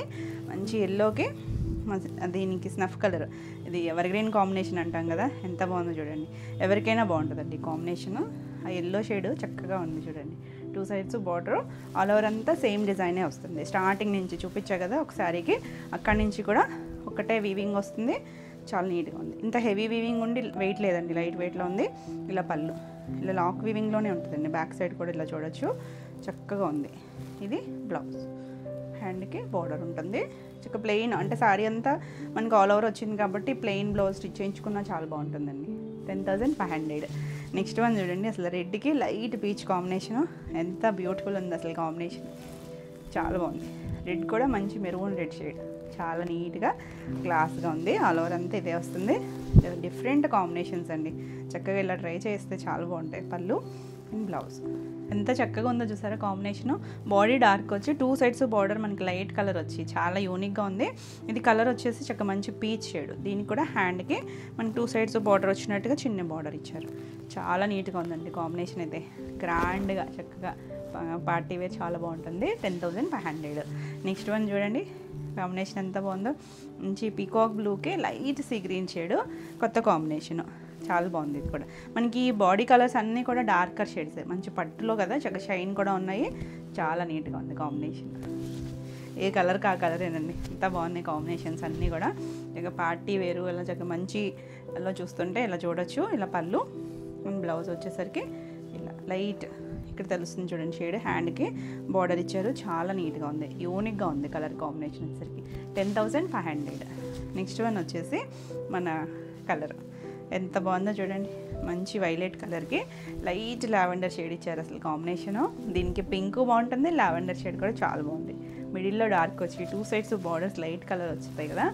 మంచి ఎల్లోకి దీనికి స్నఫ్ కలర్. ఇది ఎవర్ గ్రీన్ కాంబినేషన్ అంటాం కదా, ఎంత బాగుందో చూడండి. ఎవరికైనా బాగుంటుందండి కాంబినేషను. ఆ ఎల్లో షేడ్ చక్కగా ఉంది చూడండి. 2 సైడ్స్ బార్డర్, ఆల్ ఓవర్ అంతా సేమ్ డిజైనే వస్తుంది. స్టార్టింగ్ నుంచి చూపించా కదా ఒక శారీకి, అక్కడి నుంచి కూడా ఒకటే వీవింగ్ వస్తుంది. చాలా నీట్గా ఉంది. ఇంత హెవీ వీవింగ్ ఉండి వెయిట్ లేదండి, లైట్ వెయిట్లో ఉంది. ఇలా పళ్ళు ఇలా లాక్ వీవింగ్లోనే ఉంటుందండి. బ్యాక్ సైడ్ కూడా ఇలా చూడొచ్చు, చక్కగా ఉంది. ఇది బ్లౌజ్, హ్యాండ్కి బార్డర్ ఉంటుంది. చక్కగా ప్లెయిన్, అంటే శారీ అంతా మనకి ఆల్ ఓవర్ వచ్చింది కాబట్టి ప్లెయిన్ బ్లౌజ్ స్టిచ్ చేయించుకున్నా చాలా బాగుంటుందండి. 10,500. నెక్స్ట్ వన్ చూడండి, అసలు రెడ్కి లైట్ పీచ్ కాంబినేషను ఎంత బ్యూటిఫుల్ ఉంది అసలు కాంబినేషన్. చాలా బాగుంది. రెడ్ కూడా మంచి మెరూన్ రెడ్ షేడ్, చాలా నీట్గా క్లాస్గా ఉంది. ఆల్ ఓవర్ అంతా ఇదే వస్తుంది. డిఫరెంట్ కాంబినేషన్స్ అండి. చక్కగా ఇలా ట్రై చేస్తే చాలా బాగుంటాయి. పళ్ళు అండ్ బ్లౌజ్ ఎంత చక్కగా ఉందో చూసారా కాంబినేషను. బాడీ డార్క్ వచ్చి 2 సైడ్స్ బార్డర్ మనకి లైట్ కలర్ వచ్చి చాలా యూనిక్గా ఉంది. ఇది కలర్ వచ్చేసి చక్కగా మంచి పీచ్ షేడ్. దీనికి కూడా హ్యాండ్కి మనకి 2 సైడ్స్ బార్డర్ వచ్చినట్టుగా చిన్న బార్డర్ ఇచ్చారు. చాలా నీట్గా ఉందండి కాంబినేషన్ అయితే. గ్రాండ్గా చక్కగా పార్టీ వేర్ చాలా బాగుంటుంది. 10,500. నెక్స్ట్ వన్ చూడండి కాంబినేషన్ ఎంత బాగుందో. మంచి పీకాక్ బ్లూకి లైట్ సీ గ్రీన్ షేడ్, కొత్త కాంబినేషను. చాలా బాగుంది. ఇది కూడా మనకి బాడీ కలర్స్ అన్నీ కూడా డార్కర్ షేడ్స్, మంచి పట్టులో కదా చక్కగా షైన్ కూడా ఉన్నాయి. చాలా నీట్గా ఉంది కాంబినేషన్. ఏ కలర్కి ఆ కలరేనండి. ఎంత బాగున్నాయి కాంబినేషన్స్ అన్నీ కూడా. ఇక పార్టీ వేరు ఇలా చక్కగా మంచి ఇలా చూస్తుంటే ఇలా చూడొచ్చు. ఇలా పళ్ళు అండ్ బ్లౌజ్ వచ్చేసరికి ఇలా లైట్ ఇక్కడ తెలుస్తుంది చూడండి షేడ్. హ్యాండ్కి బార్డర్ ఇచ్చారు. చాలా నీట్గా ఉంది, యూనిక్గా ఉంది కలర్ కాంబినేషన్ వచ్చేసరికి. 10,500. నెక్స్ట్ వన్ వచ్చేసి మన కలర్ ఎంత బాగుందో చూడండి. మంచి వైలెట్ కలర్కి లైట్ లావెండర్ షేడ్ ఇచ్చారు. అసలు కాంబినేషను దీనికి పింక్ బాగుంటుంది, లావెండర్ షేడ్ కూడా చాలా బాగుంది. మిడిల్లో డార్క్ వచ్చి 2 సైడ్స్ బార్డర్స్ లైట్ కలర్ వస్తాయి కదా,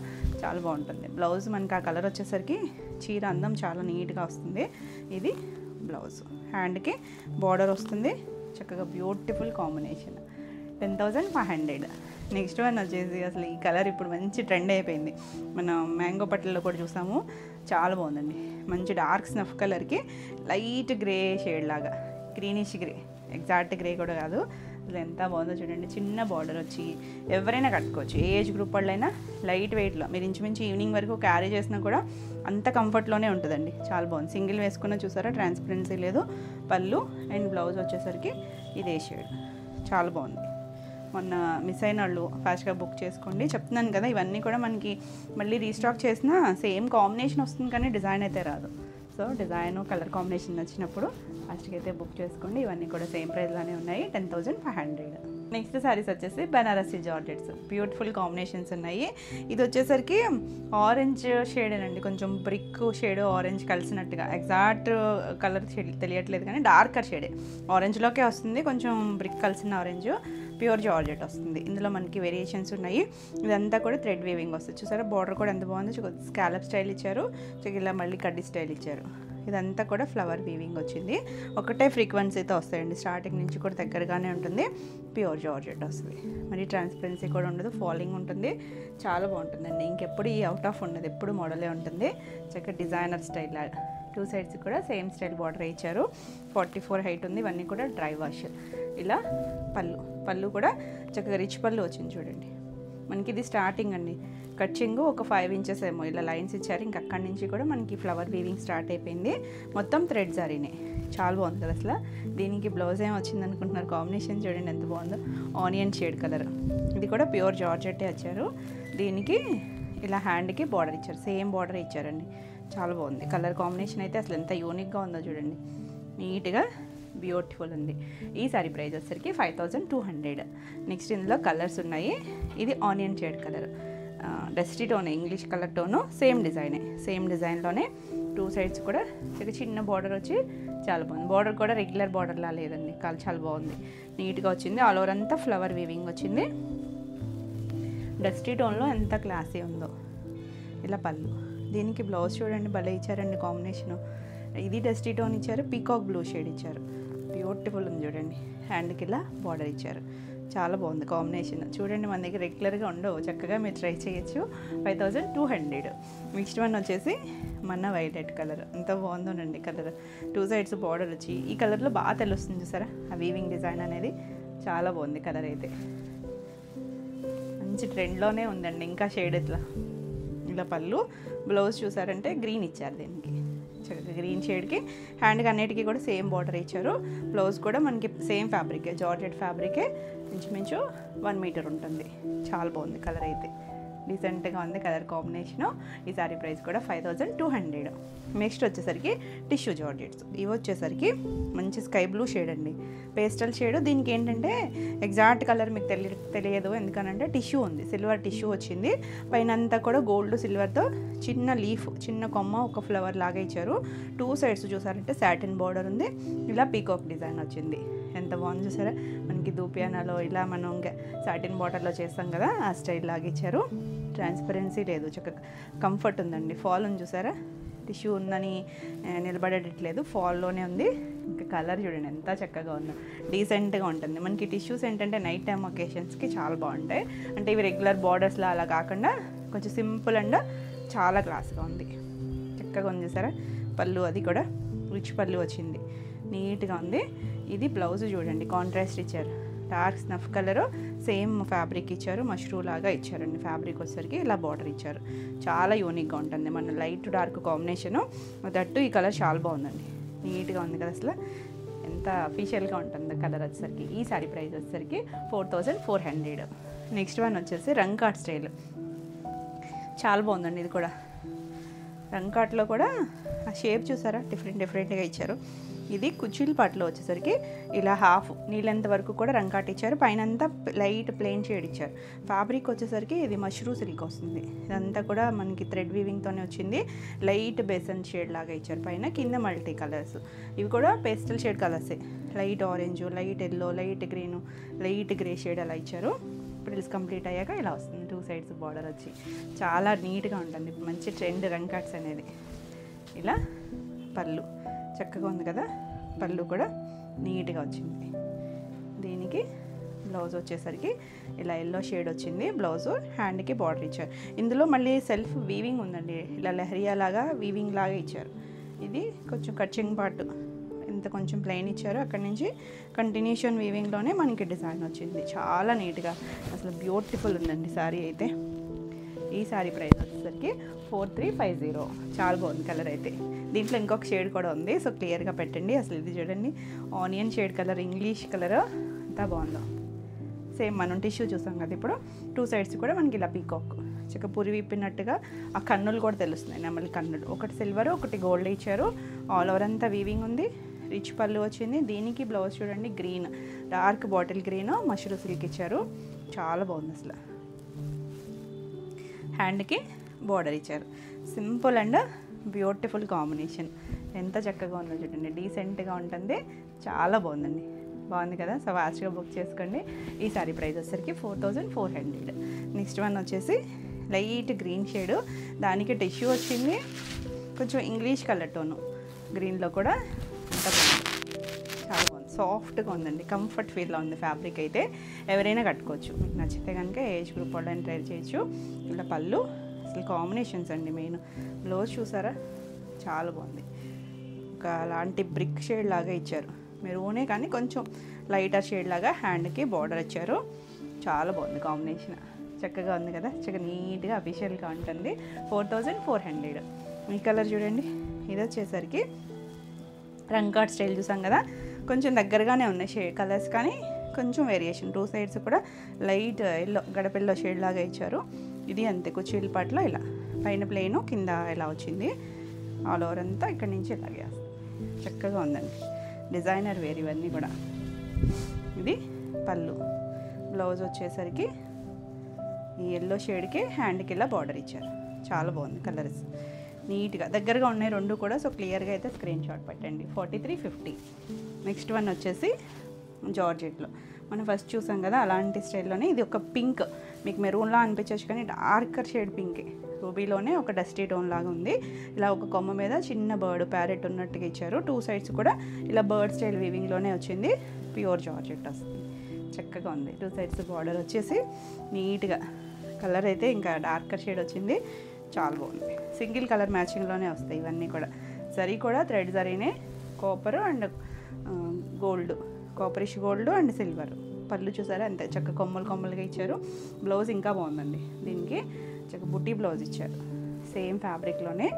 చాలా బాగుంటుంది. బ్లౌజ్ మనకి ఆ కలర్ వచ్చేసరికి చీర అందం చాలా నీట్గా వస్తుంది. ఇది బ్లౌజ్, హ్యాండ్కి బార్డర్ వస్తుంది. చక్కగా బ్యూటిఫుల్ కాంబినేషన్. 10,500. నెక్స్ట్ వన్ వచ్చేసి అసలు ఈ కలర్ ఇప్పుడు మంచి ట్రెండ్ అయిపోయింది. మనం మ్యాంగో పట్లలో కూడా చూసాము. చాలా బాగుందండి. మంచి డార్క్ స్నఫ్ కలర్కి లైట్ గ్రే షేడ్ లాగా, గ్రీనిష్ గ్రే, ఎగ్జాక్ట్ గ్రే కూడా కాదు. అసలు ఎంత బాగుందో చూడండి. చిన్న బార్డర్ వచ్చి ఎవరైనా కట్టుకోవచ్చు, ఏ ఏజ్ గ్రూప్ వాళ్ళైనా. లైట్ వెయిట్లో మీరు ఇంచుమించు ఈవినింగ్ వరకు క్యారీ చేసినా కూడా అంత కంఫర్ట్లోనే ఉంటుందండి. చాలా బాగుంది. సింగిల్ వేసుకున్న చూసారా, ట్రాన్స్పరెన్సీ లేదు. పళ్ళు అండ్ బ్లౌజ్ వచ్చేసరికి ఇదే షేడ్. చాలా బాగుంది. మొన్న మిస్ అయిన వాళ్ళు ఫాస్ట్గా బుక్ చేసుకోండి. చెప్తున్నాను కదా, ఇవన్నీ కూడా మనకి మళ్ళీ రీస్టాక్ చేసినా సేమ్ కాంబినేషన్ వస్తుంది కానీ డిజైన్ అయితే రాదు. సో డిజైన్ కలర్ కాంబినేషన్ నచ్చినప్పుడు ఫాస్ట్గా అయితే బుక్ చేసుకోండి. ఇవన్నీ కూడా సేమ్ ప్రైస్లోనే ఉన్నాయి. 10,500. నెక్స్ట్ శారీస్ వచ్చేసి బనారసి జార్జెట్స్. బ్యూటిఫుల్ కాంబినేషన్స్ ఉన్నాయి. ఇది వచ్చేసరికి ఆరెంజ్ షేడ్ అండి, కొంచెం బ్రిక్ షేడ్ ఆరెంజ్ కలిసినట్టుగా. ఎగ్జాక్ట్ కలర్ షేడ్ తెలియట్లేదు కానీ డార్కర్ షేడే, ఆరెంజ్లోకే వస్తుంది. కొంచెం బ్రిక్ కలిసిన ఆరెంజ్, ప్యూర్ జార్జెట్ వస్తుంది. ఇందులో మనకి వేరియేషన్స్ ఉన్నాయి. ఇదంతా కూడా థ్రెడ్ వీవింగ్ వస్తుంది. చూసారా బార్డర్ కూడా ఎంత బాగుంది. స్కాలప్ స్టైల్ ఇచ్చారు, ఇలా మళ్ళీ కడ్డీ స్టైల్ ఇచ్చారు. ఇదంతా కూడా ఫ్లవర్ వీవింగ్ వచ్చింది. ఒకటే ఫ్రీక్వెన్సీతో వస్తాయండి. స్టార్టింగ్ నుంచి కూడా దగ్గరగానే ఉంటుంది. ప్యూర్ జార్జెట్ వస్తుంది. మరి ట్రాన్స్పరెన్సీ కూడా ఉండదు, ఫాలింగ్ ఉంటుంది. చాలా బాగుంటుందండి. ఇంకెప్పుడు ఈ అవుట్ ఆఫ్ ఉండదు, ఎప్పుడు మోడలే ఉంటుంది. చక్కగా డిజైనర్ స్టైల్. 2 సైడ్స్ కూడా సేమ్ స్టైల్ బార్డర్ ఇచ్చారు. 44 హైట్ ఉంది. ఇవన్నీ కూడా డ్రై వాష్. ఇలా పళ్ళు కూడా చక్కగా రిచ్ పళ్ళు వచ్చింది చూడండి. మనకి ఇది స్టార్టింగ్ అండి. కట్చింగ్ ఒక 5 ఇంచెస్ ఏమో ఇలా లైన్స్ ఇచ్చారు. ఇంక అక్కడి నుంచి కూడా మనకి ఫ్లవర్ వీవింగ్ స్టార్ట్ అయిపోయింది. మొత్తం థ్రెడ్ జారీనే. చాలా బాగుంది కదా అసలు. దీనికి బ్లౌజ్ ఏం వచ్చింది అనుకుంటున్నారు. కాంబినేషన్ చూడండి ఎంత బాగుందో. Onion shade colour. ఇది కూడా ప్యూర్ జార్జెట్టే వచ్చారు. దీనికి ఇలా హ్యాండ్కి బార్డర్ ఇచ్చారు. సేమ్ బార్డర్ ఇచ్చారండి. చాలా బాగుంది. కలర్ కాంబినేషన్ అయితే అసలు ఎంత యూనిక్గా ఉందో చూడండి. నీట్గా బ్యూటిఫుల్ ఉంది. ఈ సారీ ప్రైస్ వచ్చేసరికి 5,200. నెక్స్ట్ ఇందులో కలర్స్ ఉన్నాయి. ఇది onion shade colour, dusty tone, English colour tone. Same డిజైన్లోనే 2 సైడ్స్ కూడా చిన్న బార్డర్ వచ్చి చాలా బాగుంది. బార్డర్ కూడా రెగ్యులర్ బార్డర్లా లేదండి, చాలా బాగుంది. నీట్గా వచ్చింది. ఆల్ ఓవర్ అంతా ఫ్లవర్ వీవింగ్ వచ్చింది. డస్టీ టోన్లో ఎంత క్లాసీ ఉందో. ఇలా పళ్ళు. దీనికి బ్లౌజ్ చూడండి భలే ఇచ్చారండి కాంబినేషను. ఇది డస్టీ టోన్ ఇచ్చారు, పీకాక్ బ్లూ షేడ్ ఇచ్చారు. బ్యూటిఫుల్ ఉంది చూడండి. హ్యాండ్కి ఇలా బార్డర్ ఇచ్చారు. చాలా బాగుంది కాంబినేషన్. చూడండి మన దగ్గర రెగ్యులర్గా ఉండవు, చక్కగా మీరు ట్రై చేయొచ్చు. 5,200. నెక్స్ట్ వన్ వచ్చేసి మన వైలెట్ కలర్. ఎంత బాగుందోనండి కలర్. 2 సైడ్స్ బార్డర్ వచ్చి ఈ కలర్లో బాగా తెలుస్తుంది చూసారా ఆ వీవింగ్ డిజైన్ అనేది. చాలా బాగుంది కలర్ అయితే. మంచి ట్రెండ్లోనే ఉందండి. ఇంకా షేడ్ ఇలా పళ్ళు. బ్లౌజ్ చూసారంటే గ్రీన్ ఇచ్చారు. దీనికి చక్కగా గ్రీన్ షేడ్కి హ్యాండ్కి అన్నిటికీ కూడా సేమ్ బార్డర్ ఇచ్చారు. బ్లౌజ్ కూడా మనకి సేమ్ ఫ్యాబ్రికే, జార్జెట్ ఫ్యాబ్రికే. ఇంచుమించు 1 మీటర్ ఉంటుంది. చాలా బాగుంది కలర్ అయితే. డీసెంట్గా ఉంది కలర్ కాంబినేషను. ఈ సారీ ప్రైస్ కూడా 5,200. నెక్స్ట్ వచ్చేసరికి టిష్యూ జార్జెట్స్. ఇవి వచ్చేసరికి మంచి స్కై బ్లూ షేడ్ అండి, పేస్టల్ షేడ్. దీనికి ఏంటంటే ఎగ్జాక్ట్ కలర్ మీకు తెలియదు, ఎందుకనంటే టిష్యూ ఉంది, సిల్వర్ టిష్యూ వచ్చింది. పైన అంతా కూడా గోల్డ్ సిల్వర్తో చిన్న లీఫ్, చిన్న కొమ్మ, ఒక ఫ్లవర్ లాగా ఇచ్చారు. 2 సైడ్స్ చూసారంటే సాటిన్ బార్డర్ ఉంది. ఇలా పీకాక్ డిజైన్ వచ్చింది. ఎంత బాగుంది చూసారా. మనకి దూపియానాలో ఇలా మనం సాటిన్ బార్డర్లో చేస్తాం కదా, ఆ స్టైల్ లాగా ఇచ్చారు. ట్రాన్స్పరెన్సీ లేదు, చక్కగా కంఫర్ట్ ఉందండి. ఫాల్ ఉంది చూసారా, టిష్యూ ఉందని నిలబడేటట్లేదు, ఫాల్లోనే ఉంది. ఇంకా కలర్ చూడండి ఎంత చక్కగా ఉందో, డీసెంట్గా ఉంటుంది. మనకి టిష్యూస్ ఏంటంటే నైట్ టైమ్ ఒకేషన్స్కి చాలా బాగుంటాయి. అంటే ఇవి రెగ్యులర్ బార్డర్స్లో అలా కాకుండా కొంచెం సింపుల్ అండ్ చాలా క్లాస్గా ఉంది. చక్కగా ఉంది సరే. పళ్ళు అది కూడా రిచ్ పళ్ళు వచ్చింది, నీట్గా ఉంది. ఇది బ్లౌజ్ చూడండి, కాంట్రాస్ట్ ఇచ్చారు, dark snuff colour, same fabric ఇచ్చారు, మష్రూ లాగా ఇచ్చారండి. ఫ్యాబ్రిక్ వచ్చేసరికి ఇలా బార్డర్ ఇచ్చారు, చాలా యూనిక్గా ఉంటుంది. మన లైట్ డార్క్ కాంబినేషను, దట్టు ఈ కలర్ చాలా బాగుందండి, నీట్గా ఉంది కదా. అసలు ఎంత అఫీషియల్గా ఉంటుంది కలర్ వచ్చేసరికి. ఈ సారీ ప్రైస్ వచ్చేసరికి 4400. నెక్స్ట్ వన్ వచ్చేసి రంకాట్ స్టైల్, చాలా బాగుందండి. ఇది కూడా రంకాట్లో కూడా ఆ షేప్ చూసారా, డిఫరెంట్గా ఇచ్చారు. ఇది కుచ్చిల్ పాటలో వచ్చేసరికి ఇలా హాఫ్ నీళ్ళంత వరకు కూడా రంకాట్ ఇచ్చారు, పైన అంతా లైట్ ప్లెయిన్ షేడ్ ఇచ్చారు. ఫ్యాబ్రిక్ వచ్చేసరికి ఇది మష్రూ సిల్క్ వస్తుంది. ఇదంతా కూడా మనకి థ్రెడ్ వీవింగ్తోనే వచ్చింది. లైట్ బేసన్ షేడ్ లాగా ఇచ్చారు, పైన కింద మల్టీ కలర్స్. ఇవి కూడా పేస్టల్ షేడ్ కలర్సే, light orange, light yellow, light green, light grey shade అలా ఇచ్చారు. ప్రిల్స్ కంప్లీట్ అయ్యాక ఇలా వస్తుంది, 2 సైడ్స్ బార్డర్ వచ్చి చాలా నీట్గా ఉంటుంది. మంచి ట్రెండ్ రంకాట్స్ అనేది. ఇలా పళ్ళు చక్కగా ఉంది కదా, పళ్ళు కూడా నీట్గా వచ్చింది. దీనికి బ్లౌజ్ వచ్చేసరికి ఇలా ఎల్లో షేడ్ వచ్చింది. బ్లౌజు హ్యాండ్కి బార్డర్ ఇచ్చారు. ఇందులో మళ్ళీ సెల్ఫ్ వీవింగ్ ఉందండి, ఇలా లెహరియా లాగా వీవింగ్ లాగా ఇచ్చారు. ఇది కొంచెం కట్చింగ్ పార్ట్ ఇంత కొంచెం ప్లెయిన్ ఇచ్చారు, అక్కడి నుంచి కంటిన్యూషన్ వీవింగ్లోనే మనకి డిజైన్ వచ్చింది. చాలా నీట్గా అసలు బ్యూటిఫుల్ ఉందండి శారీ అయితే. ఈ శారీ ప్రైస్ వచ్చేసరికి 4350. చాలా బాగుంది కలర్ అయితే. దీంట్లో ఇంకొక షేడ్ కూడా ఉంది, సో క్లియర్గా పెట్టండి. అసలు ఇది చూడండి, onion shade colour, English colour, ఎంత బాగుందో. సేమ్ మనం టిష్యూ చూసాం కదా ఇప్పుడు, 2 సైడ్స్ కూడా మనకి ఇలా పీకాక్ చక్క పురి విప్పినట్టుగా ఆ కన్నులు కూడా తెలుస్తున్నాయి, నెమలి కన్నులు. ఒకటి సిల్వర్, ఒకటి గోల్డ్ ఇచ్చారు. ఆల్ ఓవర్ అంతా వీవింగ్ ఉంది, రిచ్ పళ్ళు వచ్చింది. దీనికి బ్లౌజ్ చూడండి, green, dark bottle green, mashru silk ఇచ్చారు. చాలా బాగుంది అసలు. హ్యాండ్కి బార్డర్ ఇచ్చారు. సింపుల్ అండ్ బ్యూటిఫుల్ కాంబినేషన్, ఎంత చక్కగా ఉందో చూడండి, డీసెంట్గా ఉంటుంది. చాలా బాగుందండి, బాగుంది కదా. సో ఫాస్ట్గా బుక్ చేసుకోండి. ఈ సారీ ప్రైస్ వచ్చేసరికి 4400. నెక్స్ట్ వన్ వచ్చేసి లైట్ గ్రీన్ షేడు, దానికి టిష్యూ వచ్చింది, కొంచెం ఇంగ్లీష్ కలర్ టోను, గ్రీన్లో కూడా అంత బాగుంది, చాలా బాగుంది. సాఫ్ట్గా ఉందండి, కంఫర్ట్ ఫీల్లో ఉంది. ఫ్యాబ్రిక్ అయితే ఎవరైనా కట్టుకోవచ్చు, మీకు నచ్చితే కనుక ఏజ్ గ్రూప్ వాళ్ళని ట్రై చేయొచ్చు. ఇలా పళ్ళు అసలు కాంబినేషన్స్ అండి. మెయిన్ బ్లౌజ్ చూసారా, చాలా బాగుంది. ఒక అలాంటి బ్రిక్ షేడ్ లాగా ఇచ్చారు, మెరూనే కానీ కొంచెం లైటర్ షేడ్ లాగా హ్యాండ్కి బార్డర్ ఇచ్చారు. చాలా బాగుంది కాంబినేషన్, చక్కగా ఉంది కదా. చక్కగా నీట్గా అఫీషియల్గా ఉంటుంది. 4400. ఈ కలర్ చూడండి, ఇది వచ్చేసరికి రంకాట్ స్టైల్ చూసాం కదా, కొంచెం దగ్గరగానే ఉన్నాయి షేడ్ కలర్స్, కానీ కొంచెం వేరియేషన్. 2 సైడ్స్ కూడా లైట్ ఎల్లో, గడపెల్లో షేడ్ లాగా ఇచ్చారు. ఇది అంతే కుచ్చిల్ పాటలో ఇలా పైన ప్లెయిన్, కింద ఇలా వచ్చింది. ఆల్ ఓవర్ అంతా ఇక్కడి నుంచి ఇలాగే చక్కగా ఉందండి. డిజైనర్ వేర్ ఇవన్నీ కూడా. ఇది పళ్ళు, బ్లౌజ్ వచ్చేసరికి ఈ ఎల్లో షేడ్కి హ్యాండ్కి ఇలా బార్డర్ ఇచ్చారు. చాలా బాగుంది కలర్స్, నీట్గా దగ్గరగా ఉన్నాయి 2 కూడా. సో క్లియర్గా అయితే స్క్రీన్ షాట్ పెట్టండి. 4350. నెక్స్ట్ వన్ వచ్చేసి జార్జెట్లో మనం ఫస్ట్ చూసాం కదా, అలాంటి స్టైల్లోనే ఇది ఒక పింక్, మీకు మెరూన్లా అనిపించవచ్చు కానీ డార్కర్ షేడ్ పింకే. రూబీలోనే ఒక డస్టీ టోన్ లాగా ఉంది. ఇలా ఒక కొమ్మ మీద చిన్న బర్డ్ ప్యారెట్ ఉన్నట్టుగా ఇచ్చారు. 2 సైడ్స్ కూడా ఇలా బర్డ్ స్టైల్ వీవింగ్లోనే వచ్చింది. ప్యూర్ జార్జెట్ వస్తుంది, చక్కగా ఉంది. 2 సైడ్స్ బార్డర్ వచ్చేసి నీట్గా, కలర్ అయితే ఇంకా డార్కర్ షేడ్ వచ్చింది, చాలా బాగుంది. సింగిల్ కలర్ మ్యాచింగ్లోనే వస్తాయి ఇవన్నీ కూడా. జరీ కూడా థ్రెడ్ జరీనే, copper and gold, copperish gold and silver. పళ్ళు చూసారా అంతే చక్క కొమ్మలుగా ఇచ్చారు. బ్లౌజ్ ఇంకా బాగుందండి, దీనికి చక్క బుట్టి బ్లౌజ్ ఇచ్చారు. సేమ్ ఫ్యాబ్రిక్లోనే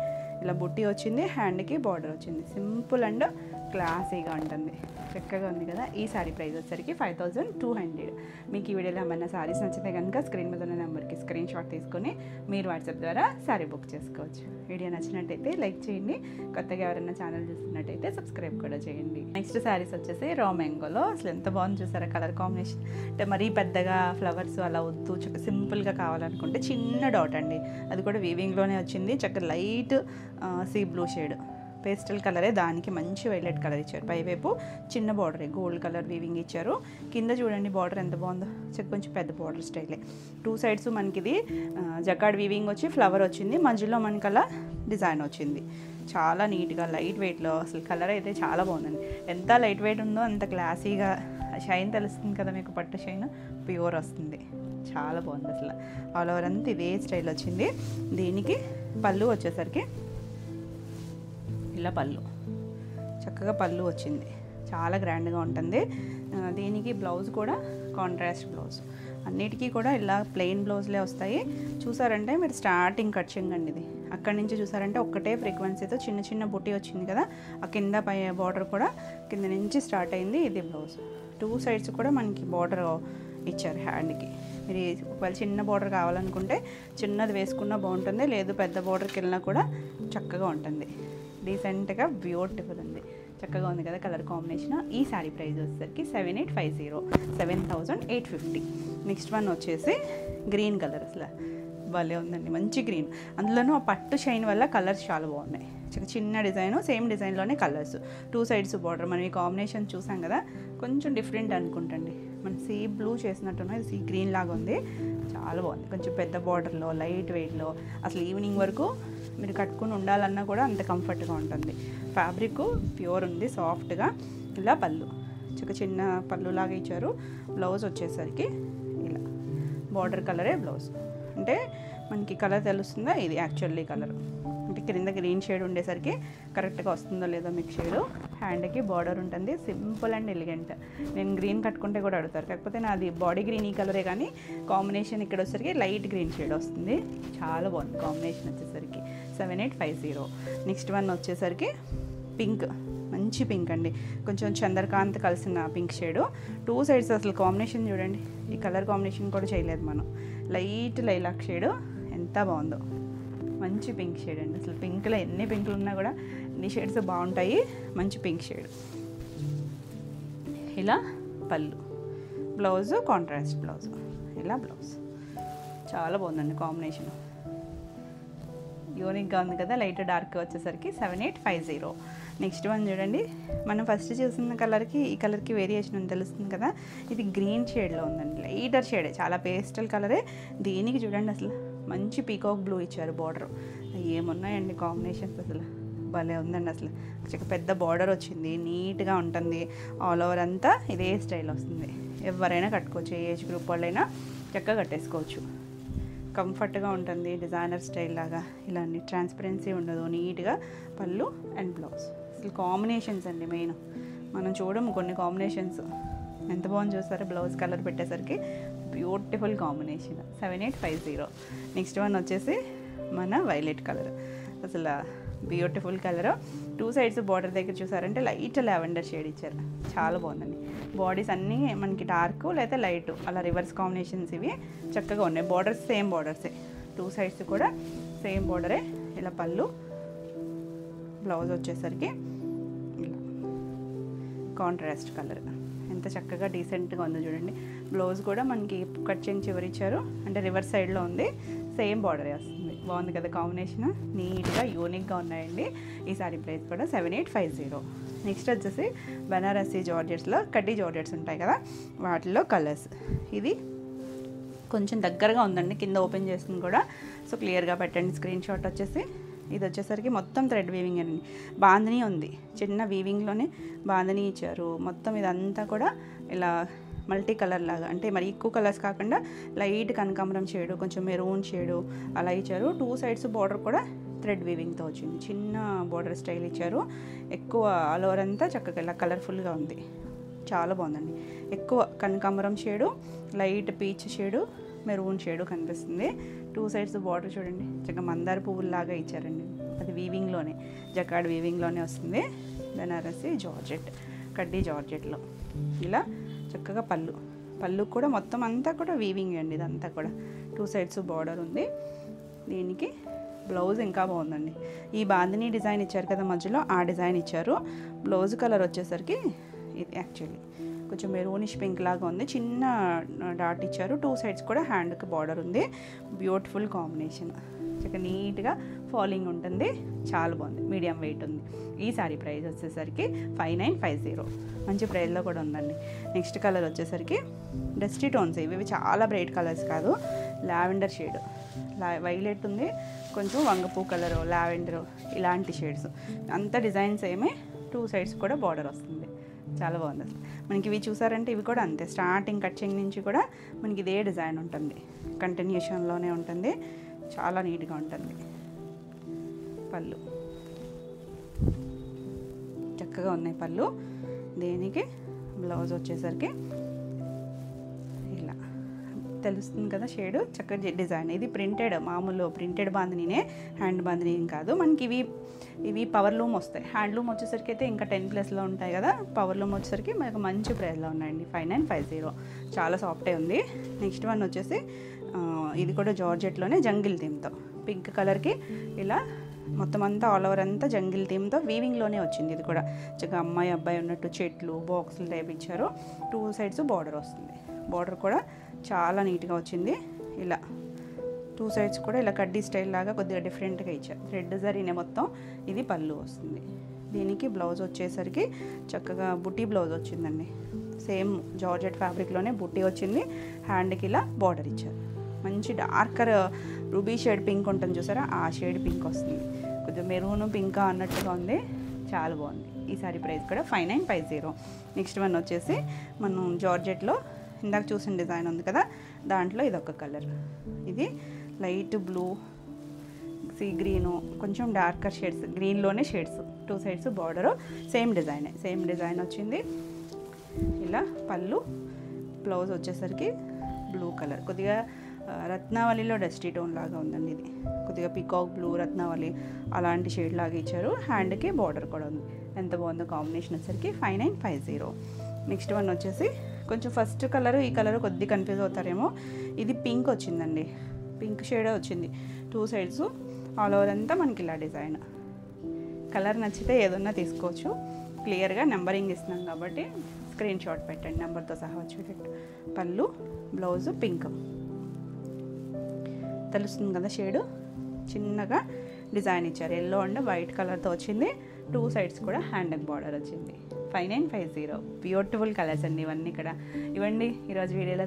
ఇలా బుట్టి వచ్చింది, హ్యాండ్కి బార్డర్ వచ్చింది. సింపుల్ అండ్ క్లాసీగా ఉంటుంది, చక్కగా ఉంది కదా. ఈ సారీ ప్రైస్ వచ్చేసరికి 5200. మీకు ఈ వీడియోలో ఏమైనా సారీస్ నచ్చితే కనుక స్క్రీన్ మీద ఉన్న నెంబర్కి స్క్రీన్ షాట్ తీసుకొని మీరు వాట్సాప్ ద్వారా సారీ బుక్ చేసుకోవచ్చు. వీడియో నచ్చినట్టయితే లైక్ చేయండి, కొత్తగా ఎవరైనా ఛానల్ చూస్తున్నట్టయితే సబ్స్క్రైబ్ కూడా చేయండి. నెక్స్ట్ సారీస్ వచ్చేసి రా మ్యాంగోలో, అసలు ఎంత బాగుంది చూసారా కలర్ కాంబినేషన్. అంటే మరీ పెద్దగా ఫ్లవర్స్ అలా వద్దు, చక్క సింపుల్గా కావాలనుకుంటే చిన్న డాట్ అండి, అది కూడా వీవింగ్లోనే వచ్చింది. చక్క light sea blue shade pastel కలరే, దానికి మంచి వైలెట్ కలర్ ఇచ్చారు. పైవైపు చిన్న బార్డర్ గోల్డ్ కలర్ వీవింగ్ ఇచ్చారు. కింద చూడండి బార్డర్ ఎంత బాగుందో, కొంచెం పెద్ద బార్డర్ స్టైలే. 2 సైడ్స్ మనకి ఇది జకాడ్ వీవింగ్ వచ్చి ఫ్లవర్ వచ్చింది, మధ్యలో మనకి అలా డిజైన్ వచ్చింది. చాలా నీట్గా లైట్ వెయిట్లో, అసలు కలర్ అయితే చాలా బాగుందండి. ఎంత లైట్ వెయిట్ ఉందో అంత క్లాసీగా షైన్ తెలుస్తుంది కదా మీకు, పట్టు షైన్ ప్యూర్ వస్తుంది. చాలా బాగుంది అసలు. ఆల్ ఓవర్ అంతా ఇదే స్టైల్ వచ్చింది. దీనికి పళ్ళు వచ్చేసరికి ఇలా పళ్ళు, చక్కగా పళ్ళు వచ్చింది, చాలా గ్రాండ్గా ఉంటుంది. దీనికి బ్లౌజ్ కూడా కాంట్రాస్ట్ బ్లౌజ్. అన్నిటికీ కూడా ఇలా ప్లెయిన్ బ్లౌజ్లే వస్తాయి. చూసారంటే మీరు స్టార్టింగ్ కట్ చేయండి ఇది, అక్కడి నుంచి చూసారంటే ఒక్కటే ఫ్రీక్వెన్సీతో చిన్న చిన్న బుట్టి వచ్చింది కదా, ఆ కింద పై బార్డర్ కూడా కింద నుంచి స్టార్ట్ అయింది. ఇది బ్లౌజ్. 2 సైడ్స్ కూడా మనకి బార్డర్ ఇచ్చారు హ్యాండ్కి. మీరు ఒకవేళ చిన్న బార్డర్ కావాలనుకుంటే చిన్నది వేసుకున్నా బాగుంటుంది, లేదు పెద్ద బార్డర్కి వెళ్ళినా కూడా చక్కగా ఉంటుంది. డీసెంట్గా బ్యూటిఫుల్ ఉంది, చక్కగా ఉంది కదా కలర్ కాంబినేషన్. ఈ శారీ ప్రైస్ వచ్చేసరికి 7850, 7850. నెక్స్ట్ వన్ వచ్చేసి గ్రీన్ కలర్. అసలు భలే ఉందండి, మంచి గ్రీన్. అందులోనూ ఆ పట్టు షైన్ వల్ల కలర్స్ చాలా బాగున్నాయి. చిన్న డిజైన్, సేమ్ డిజైన్లోనే కలర్స్, 2 సైడ్స్ బార్డర్. మనం ఈ కాంబినేషన్ చూసాం కదా, కొంచెం డిఫరెంట్ అనుకుంటండి. మన సీ బ్లూ చేసినట్టున్నా ఇది సీ గ్రీన్ లాగా ఉంది, చాలా బాగుంది. కొంచెం పెద్ద బార్డర్లో, లైట్ వెయిట్లో, అసలు ఈవినింగ్ వరకు మీరు కట్టుకుని ఉండాలన్నా కూడా అంత కంఫర్ట్గా ఉంటుంది. ఫ్యాబ్రిక్ ప్యూర్ ఉంది, సాఫ్ట్గా. ఇలా పళ్ళు, చిన్న పళ్ళులాగా ఇచ్చారు. బ్లౌజ్ వచ్చేసరికి ఇలా బార్డర్ కలరే బ్లౌజ్. అంటే మనకి కలర్ తెలుస్తుందా, ఇది యాక్చువల్లీ కలర్. అంటే క్రింద గ్రీన్ షేడ్ ఉండేసరికి కరెక్ట్గా వస్తుందో లేదో మీకు షేడు. హ్యాండ్కి బార్డర్ ఉంటుంది, సింపుల్ అండ్ ఎలిగెంట్. నేను గ్రీన్ కట్టుకుంటే కూడా అడుగుతారు, కాకపోతే నాది బాడీ గ్రీన్ ఈ కలరే, కానీ కాంబినేషన్ ఇక్కడ వచ్చేసరికి లైట్ గ్రీన్ షేడ్ వస్తుంది. చాలా బాగుంది కాంబినేషన్ వచ్చేసరికి 7850. నెక్స్ట్ వన్ వచ్చేసరికి పింక్, మంచి పింక్ అండి, కొంచెం చంద్రకాంత్ కలిసిన పింక్ షేడు. 2 సైడ్స్ అసలు కాంబినేషన్ చూడండి, ఈ కలర్ కాంబినేషన్ కూడా చేయలేదు మనం. లైట్ లైలాక్ షేడు, ఎంత బాగుందో, మంచి పింక్ షేడ్ అండి. అసలు పింక్లో ఎన్ని పింకులు ఉన్నా కూడా అన్ని షేడ్స్ బాగుంటాయి. మంచి పింక్ షేడ్. ఇలా పళ్ళు, బ్లౌజు కాంట్రాస్ట్ బ్లౌజ్. ఇలా బ్లౌజ్ చాలా బాగుందండి కాంబినేషన్, యూనిక్గా ఉంది కదా. లైట్ డార్క్ వచ్చేసరికి 7850. నెక్స్ట్ వన్ చూడండి, మనం ఫస్ట్ చూసిన కలర్కి ఈ కలర్కి వేరియేషన్ అని తెలుస్తుంది కదా. ఇది గ్రీన్ షేడ్లో ఉందండి, లైటర్ షేడే, చాలా పేస్టల్ కలరే. దీనికి చూడండి అసలు మంచి పీకాక్ బ్లూ ఇచ్చారు బార్డర్. ఏమున్నాయండి కాంబినేషన్స్, అసలు భలే ఉందండి. అసలు పెద్ద బార్డర్ వచ్చింది, నీట్గా ఉంటుంది. ఆల్ ఓవర్ అంతా ఇదే స్టైల్ వస్తుంది. ఎవరైనా కట్టుకోవచ్చు, ఏ ఏజ్ గ్రూప్ వాళ్ళైనా చక్కగా కట్టేసుకోవచ్చు. కంఫర్ట్గా ఉంటుంది, డిజైనర్ స్టైల్ లాగా. ఇలాంటి ట్రాన్స్పరెన్సీ ఉండదు, నీట్గా పళ్ళు అండ్ బ్లౌజ్. అసలు కాంబినేషన్స్ అండి మెయిన్, మనం చూడము కొన్ని కాంబినేషన్స్. ఎంత బాగుంది చూసారా, బ్లౌజ్ కలర్ పెట్టేసరికి బ్యూటిఫుల్ కాంబినేషన్. 7850. నెక్స్ట్ వన్ వచ్చేసి మన వైలెట్ కలర్. అసలు బ్యూటిఫుల్ కలర్. 2 సైడ్స్ బార్డర్ దగ్గర చూసారంటే లైట్ లావెండర్ షేడ్ ఇచ్చారు, చాలా బాగుందండి. బాడీస్ అన్నీ మనకి డార్క్ లేదా లైట్ అలా రివర్స్ కాంబినేషన్స్ ఇవి చక్కగా ఉన్నాయి. బార్డర్స్ సేమ్ బార్డర్సే, 2 సైడ్స్ కూడా సేమ్ బార్డరే. ఇలా పళ్ళు, బ్లౌజ్ వచ్చేసరికి ఇలా కాంట్రాస్ట్ కలర్. ఎంత చక్కగా డీసెంట్గా ఉందో చూడండి. బ్లౌజ్ కూడా మనకి కట్ చేయించి చివరి ఇచ్చారు, అంటే రివర్స్ సైడ్లో ఉంది, సేమ్ బార్డరే వస్తుంది. బాగుంది కదా కాంబినేషన్, నీట్గా యూనిక్గా ఉన్నాయండి. ఈ సారీ ప్రైస్ కూడా 7850. నెక్స్ట్ వచ్చేసి బనారసి జార్జెట్స్లో కడ్డీ జార్జెట్స్ ఉంటాయి కదా, వాటిల్లో కలర్స్. ఇది కొంచెం దగ్గరగా ఉందండి, కింద ఓపెన్ చేస్తుంది కూడా, సో క్లియర్గా పెట్టండి స్క్రీన్ షాట్ వచ్చేసి. ఇది వచ్చేసరికి మొత్తం థ్రెడ్ వీవింగ్ అండి, బాందిని ఉంది, చిన్న వీవింగ్లోనే బాందిని ఇచ్చారు. మొత్తం ఇదంతా కూడా ఇలా మల్టీ కలర్ లాగా, అంటే మరి ఎక్కువ కలర్స్ కాకుండా లైట్ కనకాంబరం షేడు, కొంచెం మెరూన్ షేడు అలా ఇచ్చారు. 2 సైడ్స్ బార్డర్ కూడా థ్రెడ్ వీవింగ్తో వచ్చింది, చిన్న బార్డర్ స్టైల్ ఇచ్చారు. ఎక్కువ ఆల్ ఓవర్ అంతా చక్కగా ఇలా కలర్ఫుల్గా ఉంది, చాలా బాగుందండి. ఎక్కువ కనకాంబరం shade, light peach shade, maroon shade కనిపిస్తుంది. 2 సైడ్స్ బార్డర్ చూడండి, చక్కగా మందార పువ్వులాగా ఇచ్చారండి. అది వీవింగ్లోనే, జకాడ్ వీవింగ్లోనే వస్తుంది. బనారసి జార్జెట్, కడ్డీ జార్జెట్లో ఇలా చక్కగా పళ్ళు కూడా మొత్తం అంతా కూడా వీవింగ్ అండి. ఇదంతా కూడా 2 సైడ్స్ బార్డర్ ఉంది. దీనికి బ్లౌజ్ ఇంకా బాగుందండి. ఈ బాందిని డిజైన్ ఇచ్చారు కదా మధ్యలో, ఆ డిజైన్ ఇచ్చారు. బ్లౌజ్ కలర్ వచ్చేసరికి ఇది యాక్చువల్లీ కొంచెం మెరూనిష్ పింక్ లాగా ఉంది, చిన్న డాట్ ఇచ్చారు. 2 సైడ్స్ కూడా హ్యాండ్కి బార్డర్ ఉంది. బ్యూటిఫుల్ కాంబినేషన్, చక్కగా నీట్గా ఫాలింగ్ ఉంటుంది, చాలా బాగుంది. మీడియం వెయిట్ ఉంది. ఈ సారీ ప్రైస్ వచ్చేసరికి 5950. మంచి ప్రైస్లో కూడా ఉందండి. నెక్స్ట్ కలర్ వచ్చేసరికి డస్టీ టోన్స్, ఇవి చాలా బ్రైట్ కలర్స్ కాదు, లావెండర్ షేడ్, వైలెట్ ఉంది, కొంచెం వంగపూ కలరు, లావెండరు, ఇలాంటి షేడ్స్ అంత డిజైన్స్ ఏమే 2 సైడ్స్ కూడా బార్డర్ వస్తుంది. చాలా బాగుంది అసలు. మనకి ఇవి చూసారంటే ఇవి కూడా అంతే, స్టార్టింగ్ కట్చింగ్ నుంచి కూడా మనకి ఇదే డిజైన్ ఉంటుంది, కంటిన్యూషన్లోనే ఉంటుంది, చాలా నీట్గా ఉంటుంది. పళ్ళు చక్కగా ఉన్నాయి పళ్ళు. దీనికి బ్లౌజ్ వచ్చేసరికి ఇలా తెలుస్తుంది కదా షేడ్, చక్కగా డిజైన్. ఇది ప్రింటెడ్, మామూలు ప్రింటెడ్ బాందినీనే, హ్యాండ్ బాందినీ కాదు. మనకి ఇవి పవర్ లూమ్ వస్తాయి. హ్యాండ్లూమ్ వచ్చేసరికి అయితే ఇంకా 10+లో ఉంటాయి కదా, పవర్ లూమ్ వచ్చేసరికి మనకు మంచి ప్రైస్లో ఉన్నాయండి. 5950. చాలా సాఫ్టే ఉంది. నెక్స్ట్ వన్ వచ్చేసి ఇది కూడా జార్జెట్లోనే జంగిల్ థీమ్తో, పింక్ కలర్కి ఇలా మొత్తం అంతా ఆల్ ఓవర్ అంతా జంగిల్ థీమ్తో వీవింగ్లోనే వచ్చింది. ఇది కూడా చక్కగా అమ్మాయి అబ్బాయి ఉన్నట్టు చెట్లు బాక్సులు టైప్ ఇచ్చారు. 2 సైడ్స్ బార్డర్ వస్తుంది. బార్డర్ కూడా చాలా నీట్గా వచ్చింది. ఇలా 2 సైడ్స్ కూడా ఇలా కడ్డీ స్టైల్ లాగా కొద్దిగా డిఫరెంట్గా ఇచ్చారు. థ్రెడ్ జరీనే మొత్తం. ఇది పళ్ళు వస్తుంది. దీనికి బ్లౌజ్ వచ్చేసరికి చక్కగా బుటీ బ్లౌజ్ వచ్చిందండి. సేమ్ జార్జెట్ ఫ్యాబ్రిక్లోనే బుటీ వచ్చింది. హ్యాండ్కి ఇలా బార్డర్ ఇచ్చారు. మంచి డార్కర్ రూబీ షేడ్ పింక్ ఉంటుంది చూసారా, ఆ షేడ్ పింక్ వస్తుంది. కొద్దిగా మెరూన్ పింక్ అన్నట్టుగా ఉంది. చాలా బాగుంది. ఈ సారీ ప్రైస్ కూడా 5950. నెక్స్ట్ వన్ వచ్చేసి మనం జార్జెట్లో ఇందాక చూసిన డిజైన్ ఉంది కదా, దాంట్లో ఇది ఒక కలర్. ఇది లైట్ బ్లూ, సీ గ్రీను, కొంచెం డార్కర్ షేడ్స్, గ్రీన్లోనే shades. 2 sides border same design వచ్చింది. ఇలా పళ్ళు, బ్లౌజ్ వచ్చేసరికి బ్లూ కలర్, కొద్దిగా రత్నావళిలో డస్టీ టోన్ లాగా ఉందండి. ఇది కొద్దిగా పికాక్ బ్లూ, రత్నావళి అలాంటి షేడ్ లాగా ఇచ్చారు. హ్యాండ్కి బార్డర్ కూడా ఉంది. ఎంత బాగుందో కాంబినేషన్ వచ్చేసరికి 5950. నెక్స్ట్ వన్ వచ్చేసి కొంచెం ఫస్ట్ కలరు ఈ కలరు కొద్దిగా కన్ఫ్యూజ్ అవుతారేమో. ఇది పింక్ వచ్చిందండి, పింక్ షేడే వచ్చింది. 2 సైడ్స్ ఆల్ ఓవర్ అంతా మనకి ఇలా డిజైన్. కలర్ నచ్చితే ఏదన్నా తీసుకోవచ్చు. క్లియర్గా నెంబరింగ్ ఇస్తున్నాం కాబట్టి స్క్రీన్ షాట్ పెట్టండి నెంబర్తో సహా వచ్చేటట్టు. పళ్ళు, బ్లౌజు పింక్ తెలుస్తుంది కదా షేడు. చిన్నగా డిజైన్ ఇచ్చారు. ఎల్లో అండ్ వైట్ కలర్తో వచ్చింది. 2 సైడ్స్ కూడా హ్యాండ్కి బార్డర్ వచ్చింది. 5950. బ్యూటిఫుల్ కలర్స్ అండి ఇవన్నీ కూడా. ఇవ్వండి ఈరోజు వీడియోలో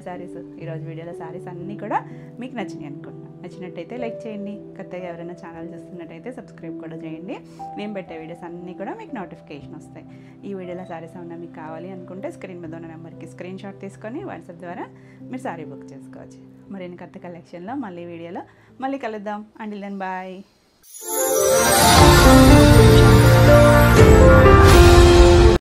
శారీస్ అన్నీ కూడా మీకు నచ్చినాయి అనుకుంటున్నాను. నచ్చినట్టయితే లైక్ చేయండి. కొత్తగా ఎవరైనా ఛానల్ చూస్తున్నట్టయితే సబ్స్క్రైబ్ కూడా చేయండి. నేను పెట్టే వీడియోస్ అన్నీ కూడా మీకు నోటిఫికేషన్ వస్తాయి. ఈ వీడియోలో శారీస్ ఏమన్నా మీకు కావాలి అనుకుంటే స్క్రీన్ మీద ఉన్న నెంబర్కి స్క్రీన్ షాట్ తీసుకొని వాట్సాప్ ద్వారా మీరు శారీ బుక్ చేసుకోవచ్చు. మరిన్ని కొత్త కలెక్షన్లో వీడియోలో మళ్ళీ కలుద్దాం. Until then bye.